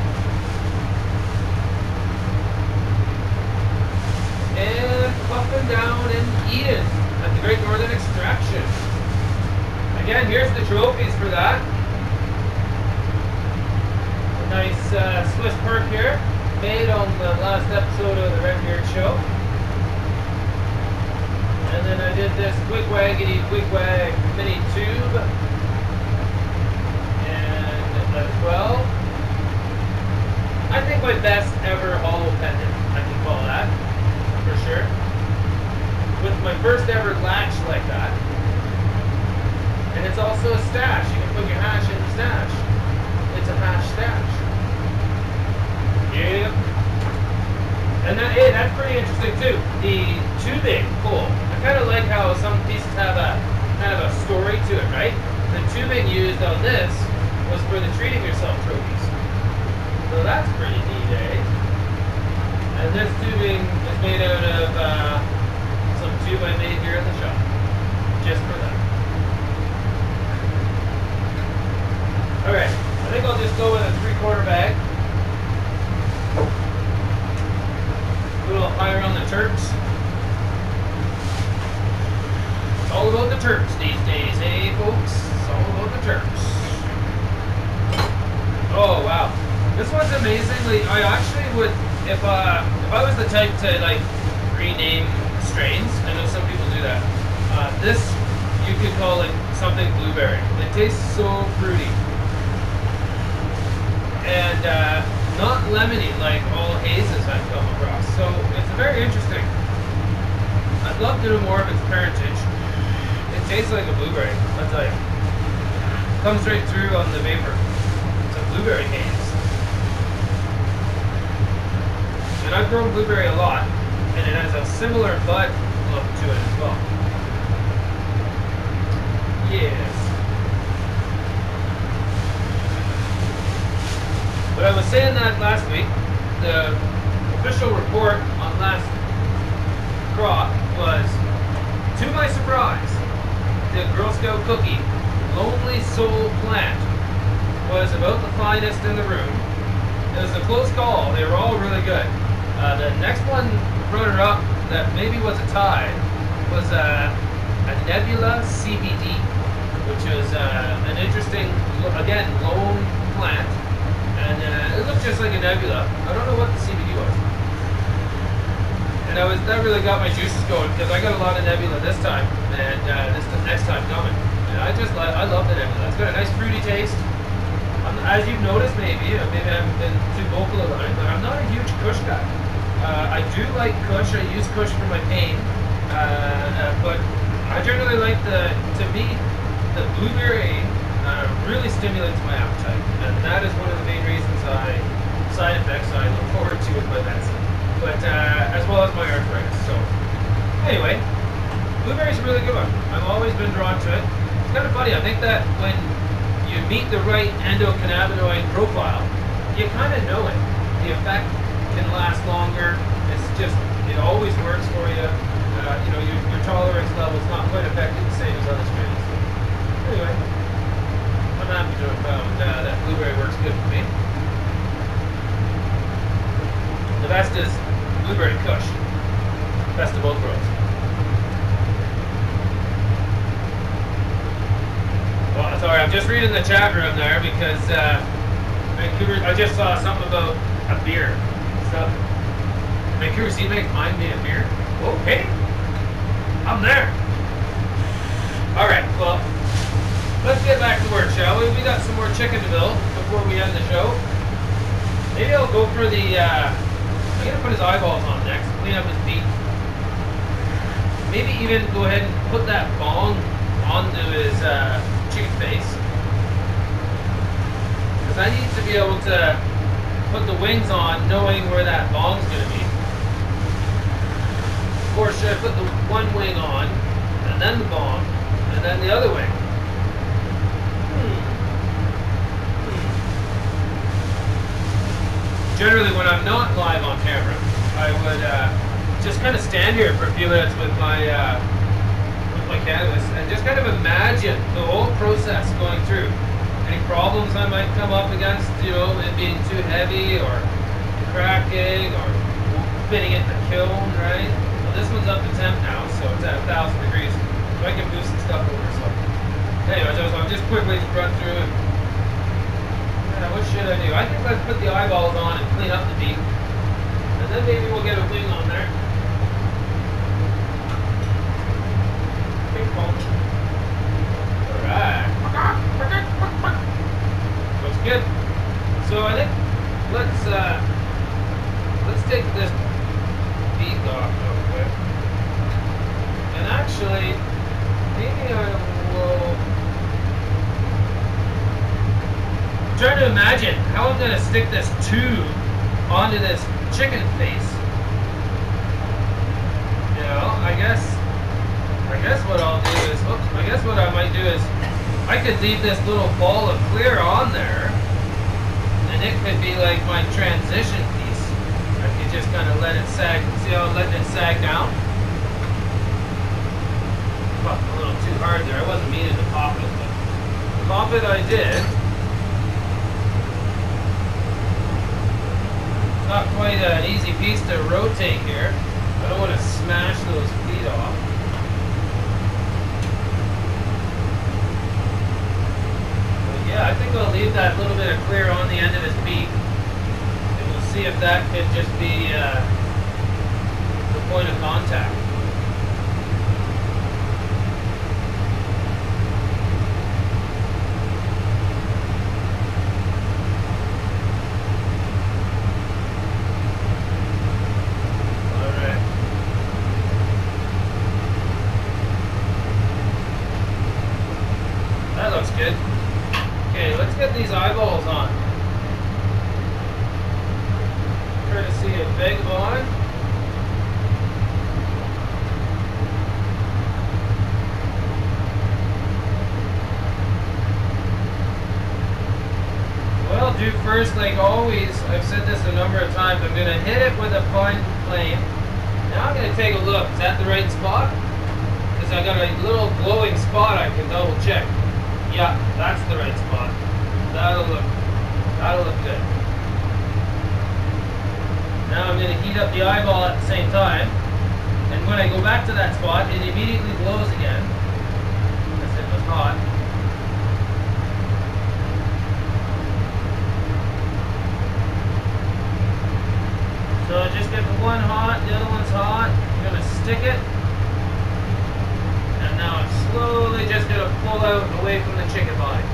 And puffing down and eating at the Great Northern Extraction. Again, here's the trophies for that. A nice Swiss perk here, made on the last episode of the Redbeard Show. And then I did this quick wag mini tube. And a 12. I think my best ever hollow pendant, I can call that, for sure. With my first ever latch like that. And it's also a stash. You can put your hash in the stash. It's a hash stash. Yeah. And that, hey, that's pretty interesting too. The tubing, cool. I kind of like how some pieces have a kind of a story to it, right? The tubing used on this was for the Treating Yourself trophies. So that's pretty neat, eh? And this tubing is made out of some tube I made here in the shop, just for that. Alright, I think I'll just go with a 3/4 bag. A little higher on the terps. It's all about the terps these days, eh, folks? was amazingly. I actually would, if I was the type to like rename strains. I know some people do that. This you could call it something blueberry. It tastes so fruity and not lemony like all hazes I've come across. So it's very interesting. I'd love to know more of its parentage. It tastes like a blueberry. I'll tell you. Comes right through on the vapor. It's a blueberry haze. And I've grown blueberry a lot, and it has a similar bud look to it as well. Yes. But I was saying that last week, the official report on last crop was, to my surprise, the Girl Scout cookie, Lonely Soul Plant, was about the finest in the room. It was a close call. They were all really good. The next one runner-up that maybe was a tie was a Nebula CBD, which was an interesting, again, lone plant, and it looked just like a nebula. I don't know what the CBD was, and that really got my juices going because I got a lot of nebula this time, and this the next time coming. And I love the nebula. It's got a nice fruity taste. As you've noticed, maybe I haven't been too vocal about it, but I'm not a huge Kush guy. I do like Kush. I use Kush for my pain, but I generally like to me, the blueberry really stimulates my appetite, and that is one of the main reasons side effects I look forward to with my medicine, but as well as my arthritis. So anyway, blueberry's a really good one. I've always been drawn to it. It's kind of funny. I think that when you meet the right endocannabinoid profile, you kind of know it. The effect can last longer. It's just, it always works for you. Your tolerance level is not quite affected the same as other strains. Anyway, I'm happy to have found that blueberry works good for me. The best is blueberry Kush. Best of both worlds. Well, sorry, I'm just reading the chat room there because Vancouver, I just saw something about a beer. So, Vancouver Seed makes mine be a beer. Okay, I'm there. All right, well, let's get back to work, shall we? We got some more chicken to build before we end the show. Maybe I'll go for the, I'm gonna put his eyeballs on next, clean up his beak. Maybe even go ahead and put that bong onto his chicken face. Because I need to be able to put the wings on knowing where that bong's going to be. Or should I put the one wing on, and then the bong, and then the other wing? Generally, when I'm not live on camera, I would just kind of stand here for a few minutes with my cannabis and just kind of imagine the whole process going through. Any problems I might come up against, it being too heavy or cracking or fitting it in the kiln, right? Well, this one's up to temp now, so it's at 1,000 degrees. So I can move some stuff over. So anyways, I'll just quickly run through it. What should I do? I think let's put the eyeballs on and clean up the beak. And then maybe we'll get a wing on there. Alright. Looks good. So I think let's take this beak off real quick. And actually, maybe I will try to imagine how I'm gonna stick this tube onto this chicken face. I guess what I'll do is, I guess what I might do is, I could leave this little ball of clear on there, and it could be like my transition piece. I could just kind of let it sag. See how I'm letting it sag down? Oh, a little too hard there. I wasn't meaning to pop it, but pop it I did. Not quite an easy piece to rotate here. I don't want to smash those feet off. But yeah, I think I'll leave that little bit of clear on the end of his beak. see if that could just be the point of contact. That looks good. Okay, let's get these eyeballs on. Courtesy of Vagabond. Well, do first, like always, I've said this a number of times, I'm going to hit it with a fine flame. Now I'm going to take a look. Is that the right spot? Because I got a little glowing spot I can double check. Yeah, that's the right spot. That'll look good. Now I'm going to heat up the eyeball at the same time, and when I go back to that spot, it immediately glows again, because it was hot. So just get the one hot, the other one's hot. I'm going to stick it. And now I'm slowly just going to pull out away from the chicken body.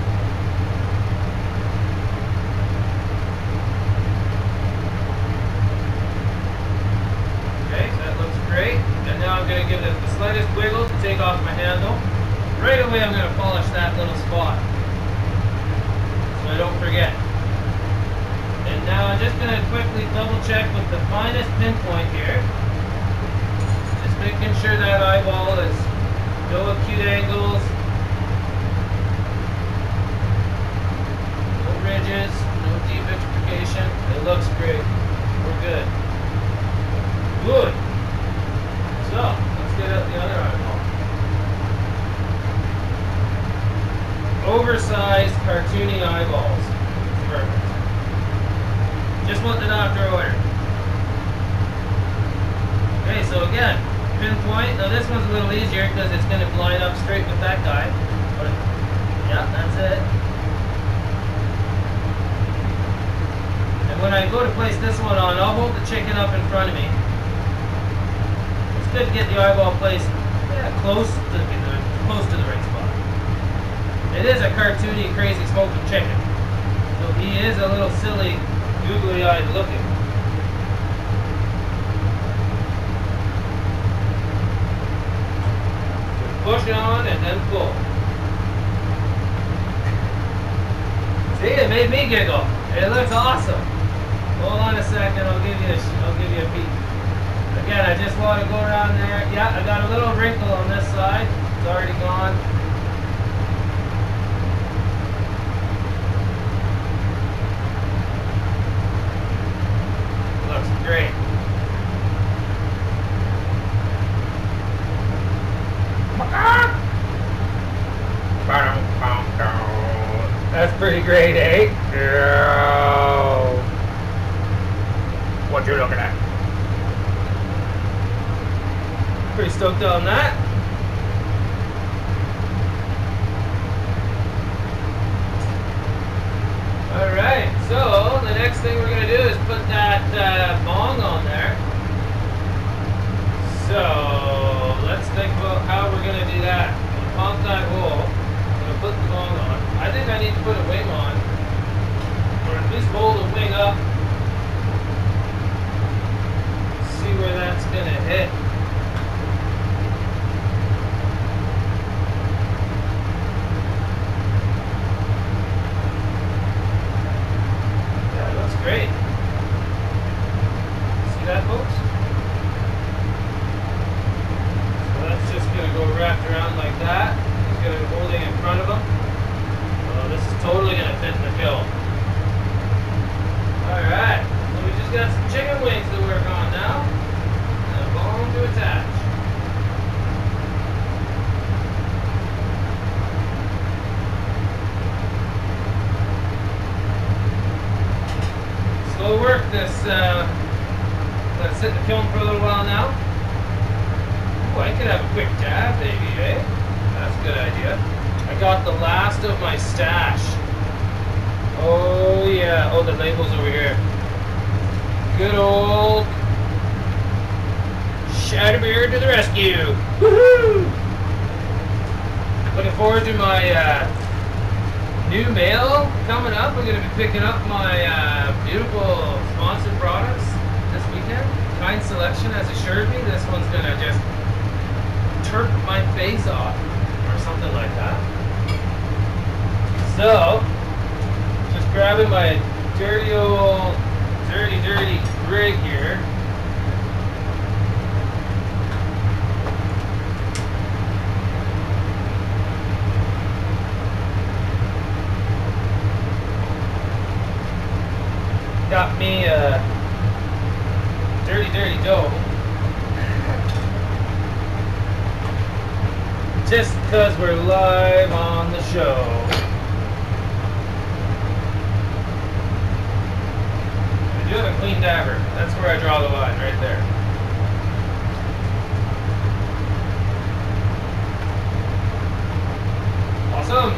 Okay, so that looks great. And now I'm going to give it the slightest wiggle to take off my handle. Right away I'm going to polish that little spot, so I don't forget. And now I'm just going to quickly double check with the finest pinpoint here. Just making sure that eyeball is no acute angles, no ridges, no deep vitrification. It looks great. We're good. Good. So, let's get out the other eyeball. Oversized, cartoony eyeballs. Perfect. Just what the doctor ordered. Okay, so again, pinpoint. Now this one's a little easier because it's going to line up straight with that guy. But yeah, that's it. And when I go to place this one on, I'll hold the chicken up in front of me. It's good to get the eyeball placed close to the right spot. It is a cartoony, crazy smoking chicken, so he is a little silly, googly-eyed looking. Push on and then pull. See, it made me giggle. It looks awesome. Hold on a second. I'll give you a peek. Again, I just want to go around there. Yeah, I got a little wrinkle on this side. It's already gone. Looks great. That's pretty great, eh? Yeah. What you looking at? Pretty stoked on that. Alright, so the next thing we're going to do is put that bong on there. So let's think about how we're going to do that. We'll pump that hole. Put the bong on. I think I need to put a wing on, or at least hold a wing up. See where that's gonna hit. That looks great. See that, folks? So that's just gonna go wrapped around like that. Holding in front of them. Oh, this is totally going to fit in the kiln. Alright, so we just got some chicken wings to work on now. And a bone to attach. Slow work this. Let's sit in the kiln for a little while now. Ooh, I could have a quick dab, maybe, eh? That's a good idea. I got the last of my stash. Oh yeah. Oh, the label's over here. Good old Redbeard to the rescue. Woohoo! Looking forward to my new mail coming up. I'm going to be picking up my beautiful sponsored products this weekend. Kind Selection has assured me this one's going to just turp my face off or something like that. So, just grabbing my dirty old, dirty rig here. Got me a dirty dough. Just because we're live on the show. I do have a clean dabber. That's where I draw the line, right there. Awesome.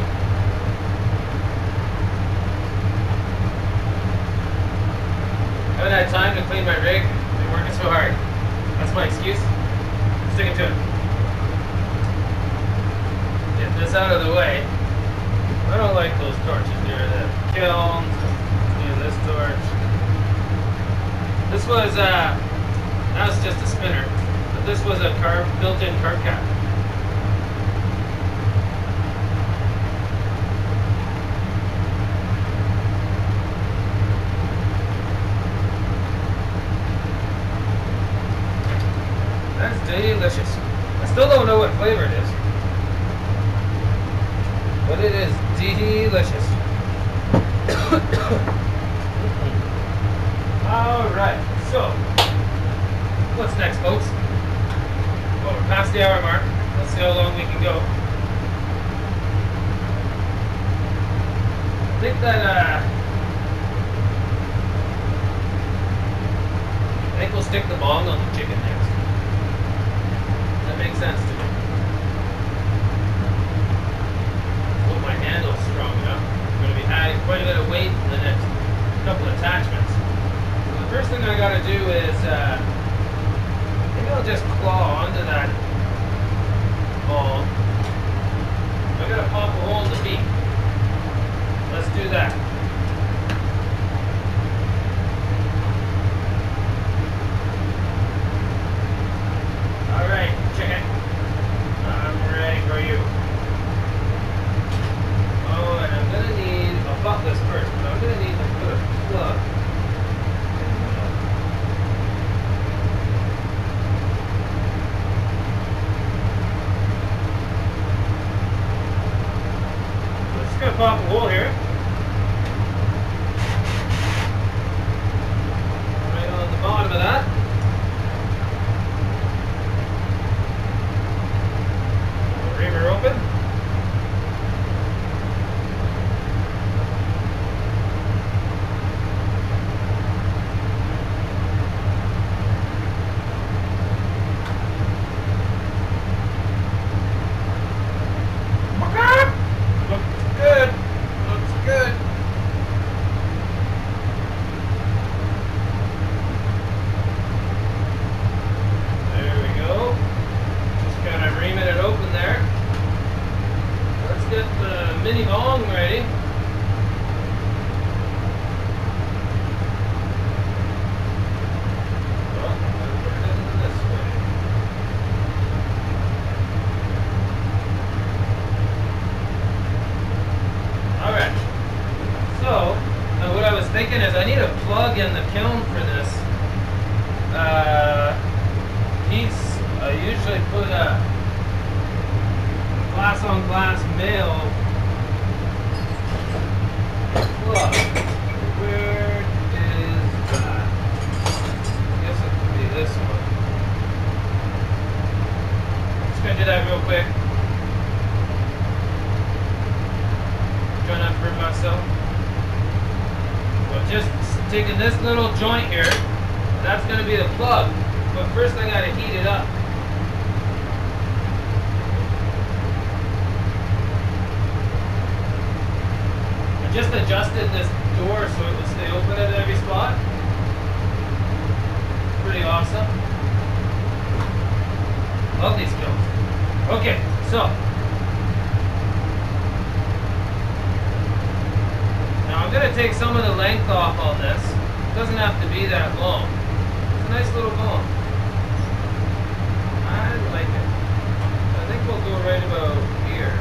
I haven't had time to clean my rig. I've been working so hard. That's my excuse. Sticking to it. Get this out of the way. I don't like those torches near the kilns. Clean this torch. This was that was just a spinner, but this was a built-in carb cap. That's delicious. I still don't know what flavor it is, but it is delicious. Alright, so what's next, folks? Well, we're past the hour mark. Let's see how long we can go. I think we'll stick the bong on the chicken next. That makes sense to me. Hope my handle's strong enough. I'm going to be adding quite a bit of weight in the next couple attachments. So the first thing I got to do is maybe I'll just claw onto that ball. I got to pop a hole in the beak. Let's do that. Alright, chicken. I'm ready for you. Oh, and I'm going to need, I'll pop this first, but I'm going to need to put a plug. So just going to pop a hole here. Right on the bottom of that. Reamer open. Looks good. Looks good. There we go. Just kind of reaming it open there. Let's get the mini bong ready. Well, I'm going to put it in this way. Alright. So, what I was thinking is I need a plug in the kiln for this piece. I usually put a glass on glass male plug. Where is that? I guess it could be this one. Just gonna do that real quick. Trying not to hurt myself. So just taking this little joint here, that's gonna be the plug. But first I gotta heat it up. Just adjusted this door so it will stay open at every spot. awesome. Love these kilns. Okay, so now I'm going to take some of the length off on this. It doesn't have to be that long. It's a nice little bone. I like it. I think we'll go right about here.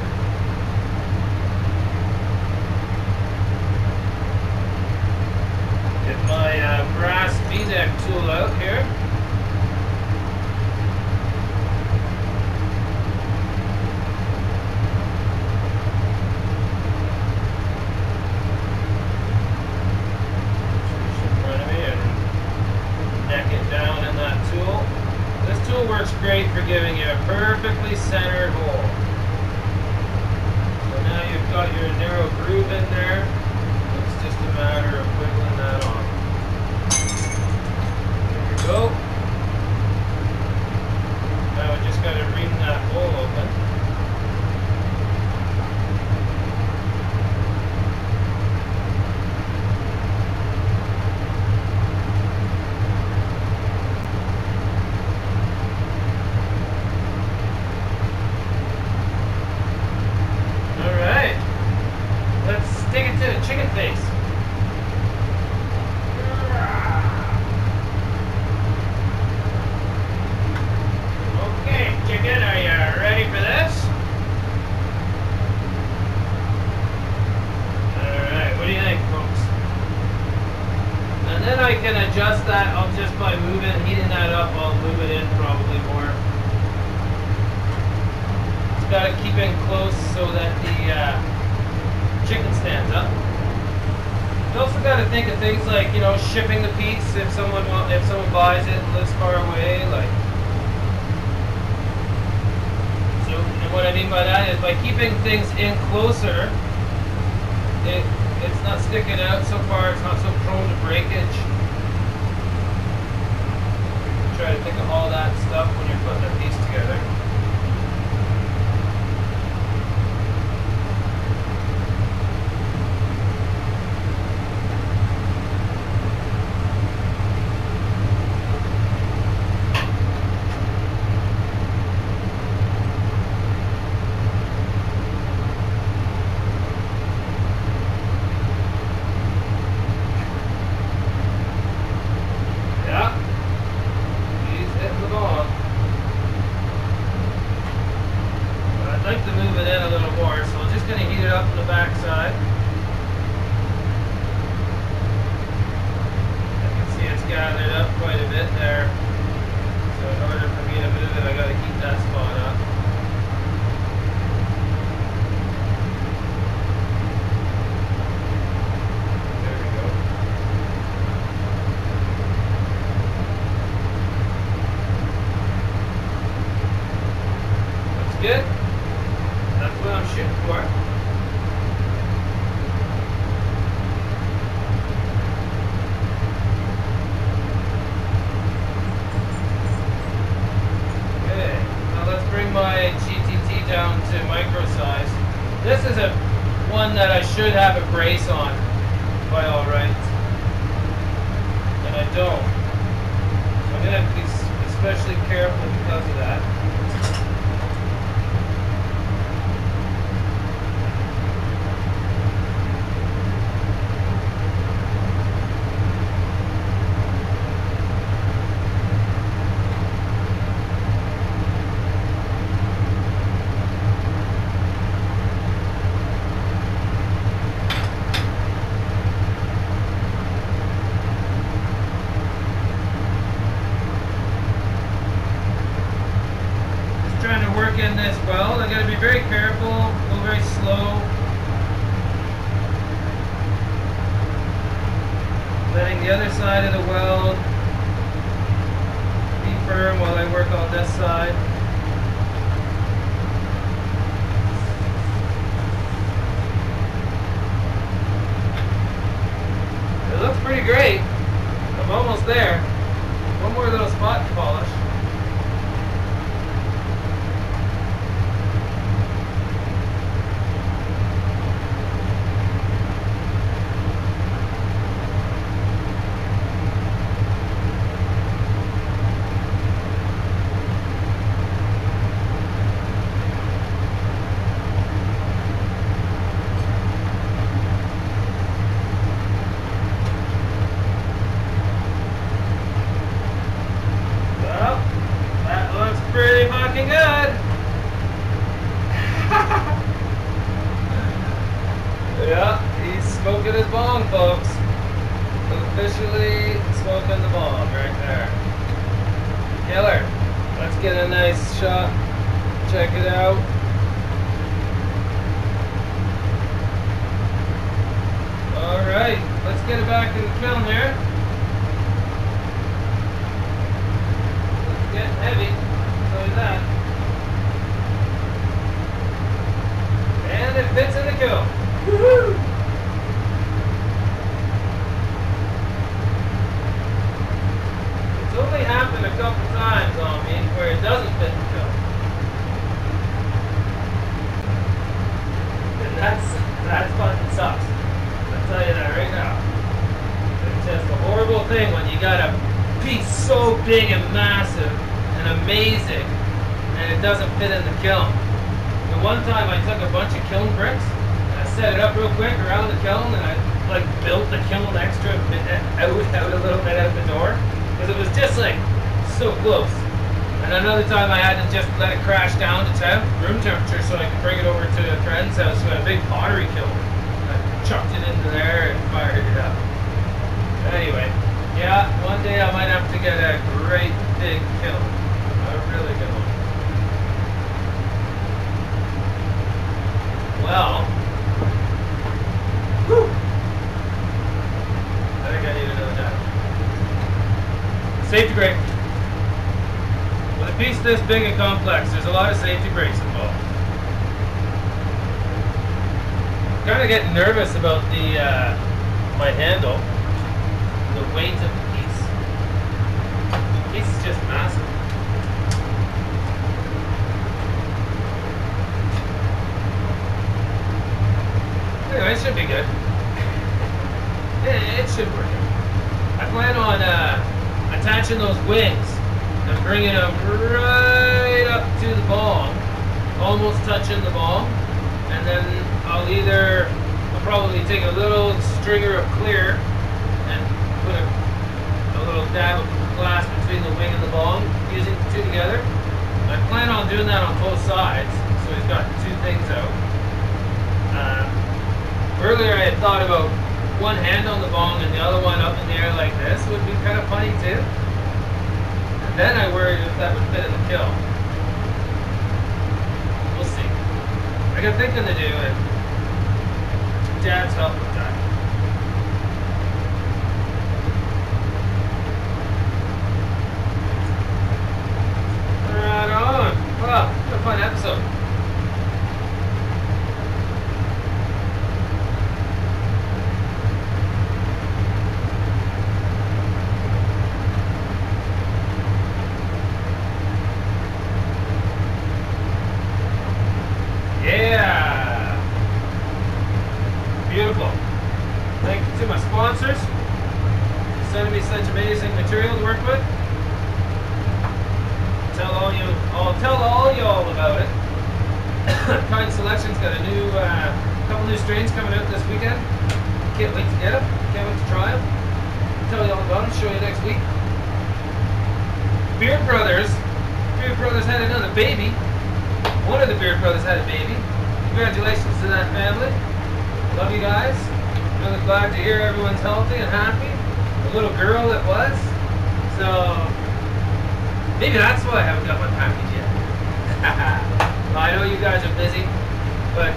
Get my brass V-neck tool out here. Great for giving you a perfectly centered hole. So now you've got your narrow groove in there. It's just a matter of wiggling that on. There you go. Now we just got to ream that hole open. Adjust that, I'll just by heating that up, I'll move it in probably more. Just gotta keep it close so that the chicken stands up. You also gotta think of things like, you know, shipping the piece if someone buys it and lives far away, like. So, and what I mean by that is by keeping things in closer, it's not sticking out so far, it's not so prone to breakage. Try to think of all that stuff when you're putting a piece together. Good. That's what I'm shooting for. Okay. Now let's bring my GTT down to micro size. This is a one that I should have a brace on by all rights, and I don't. So I'm gonna have to be especially careful because of that. In this weld, I got to be very careful, go very slow, letting the other side of the weld be firm while I work on this side. It looks pretty great. I'm almost there. One more little spot to polish. shot. Check it out. Alright, let's get it back in the kiln here. It's getting heavy, I'll tell you that. And it fits in the kiln. Woohoo! It's only happened a couple times on me where it doesn't fit the kiln. And that's fucking sucks. I'll tell you that right now. It's just a horrible thing when you got a piece so big and massive and amazing and it doesn't fit in the kiln. The one time I took a bunch of kiln bricks and I set it up real quick around the kiln and I like built the kiln extra out a little bit out the door because it was just like so close. And another time I had to just let it crash down to room temperature so I could bring it over to a friend's house who had a big pottery kiln. I chucked it into there and fired it up. Anyway, yeah, one day I might have to get a great big kiln. A really good one. Well, whew, I think I need another dive. Safety brake. With a piece this big and complex, there's a lot of safety brakes involved. I'm kind of getting nervous about the my handle, the weight of the piece. The piece is just massive. Anyway, it should be good. It should work. I plan on attaching those wings and bringing them right up to the bong, almost touching the bong, and then I'll probably take a little stringer of clear and put a little dab of glass between the wing and the bong, using the two together. I plan on doing that on both sides, so he's got two things out. Earlier I had thought about one hand on the bong and the other one up in the air like this would be kind of funny too. And then I worried if that would fit in the kiln. We'll see. I got thinking to do and Dad's help with that. Right on. Well, what a fun episode. Beautiful. Thank you to my sponsors for sending me such amazing material to work with. I'll tell all y'all about it. Kind Selection's got a new, couple new strains coming out this weekend. Can't wait to get them. Can't wait to try them. Tell you all about them. Show you next week. Beard Brothers had another baby. One of the Beard Brothers had a baby. Congratulations to that family. Love you guys. Really glad to hear everyone's healthy and happy. The little girl it was. So maybe that's why I haven't got my package yet. Well, I know you guys are busy, but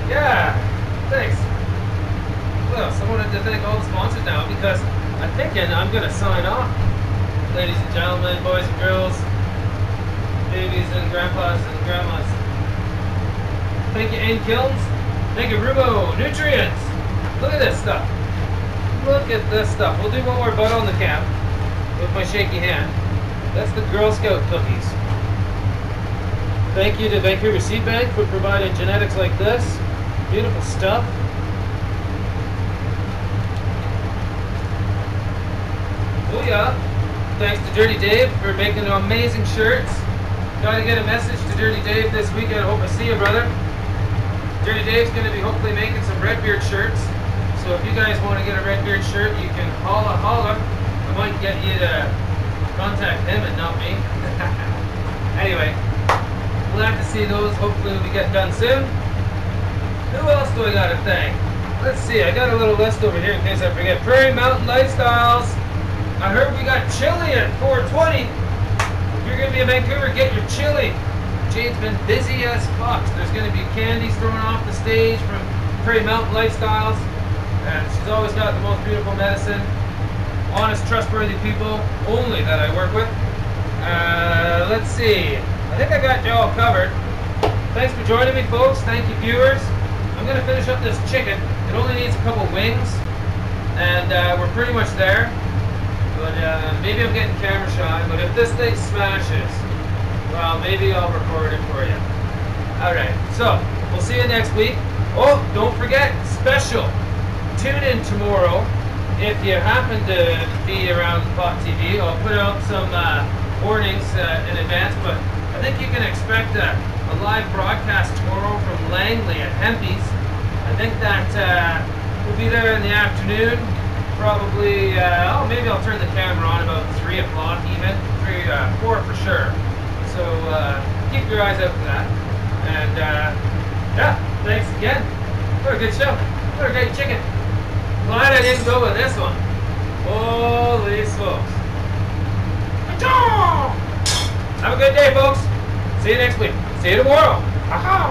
yeah, thanks. Well, so I wanted to thank all the sponsors now because I'm thinking I'm gonna sign off. Ladies and gentlemen, boys and girls, babies and grandpas and grandmas. Thank you, Aim Kilns. Thank you, Rubo Nutrients. Look at this stuff. Look at this stuff. We'll do one more butt on the cap with my shaky hand. That's the Girl Scout cookies. Thank you to Vancouver Seed Bank for providing genetics like this. Beautiful stuff. Oh yeah. Thanks to Dirty Dave for making amazing shirts. Gotta get a message to Dirty Dave this weekend. I hope I see you, brother. Dirty Dave's going to be hopefully making some Redbeard shirts. So if you guys want to get a Redbeard shirt, you can holla. I might get you to contact him and not me. Anyway, glad to see those. Hopefully we'll be getting done soon. Who else do I got to thank? Let's see. I got a little list over here in case I forget. Prairie Mountain Lifestyles. I heard we got chili at 420. you're going to be in Vancouver, get your chili. Jade's been busy as fuck. There's going to be candies thrown off the stage from Prairie Mountain Lifestyles. And she's always got the most beautiful medicine. Honest, trustworthy people only that I work with. Let's see. I think I got you all covered. Thanks for joining me, folks. Thank you, viewers. I'm going to finish up this chicken. It only needs a couple wings. And we're pretty much there. But maybe I'm getting camera shy. But if this thing smashes, well, maybe I'll record it for you. Alright, so we'll see you next week. Oh, don't forget, special. Tune in tomorrow. If you happen to be around Pop TV, I'll put out some warnings in advance, but I think you can expect a live broadcast tomorrow from Langley at Hempy's. I think that we'll be there in the afternoon, probably, maybe I'll turn the camera on about 3 o'clock even, 4 for sure. So keep your eyes out for that. And yeah, thanks again. What a good show. What a great chicken. Glad I didn't go with this one. Holy smokes. Have a good day, folks. See you next week. See you tomorrow. Aha!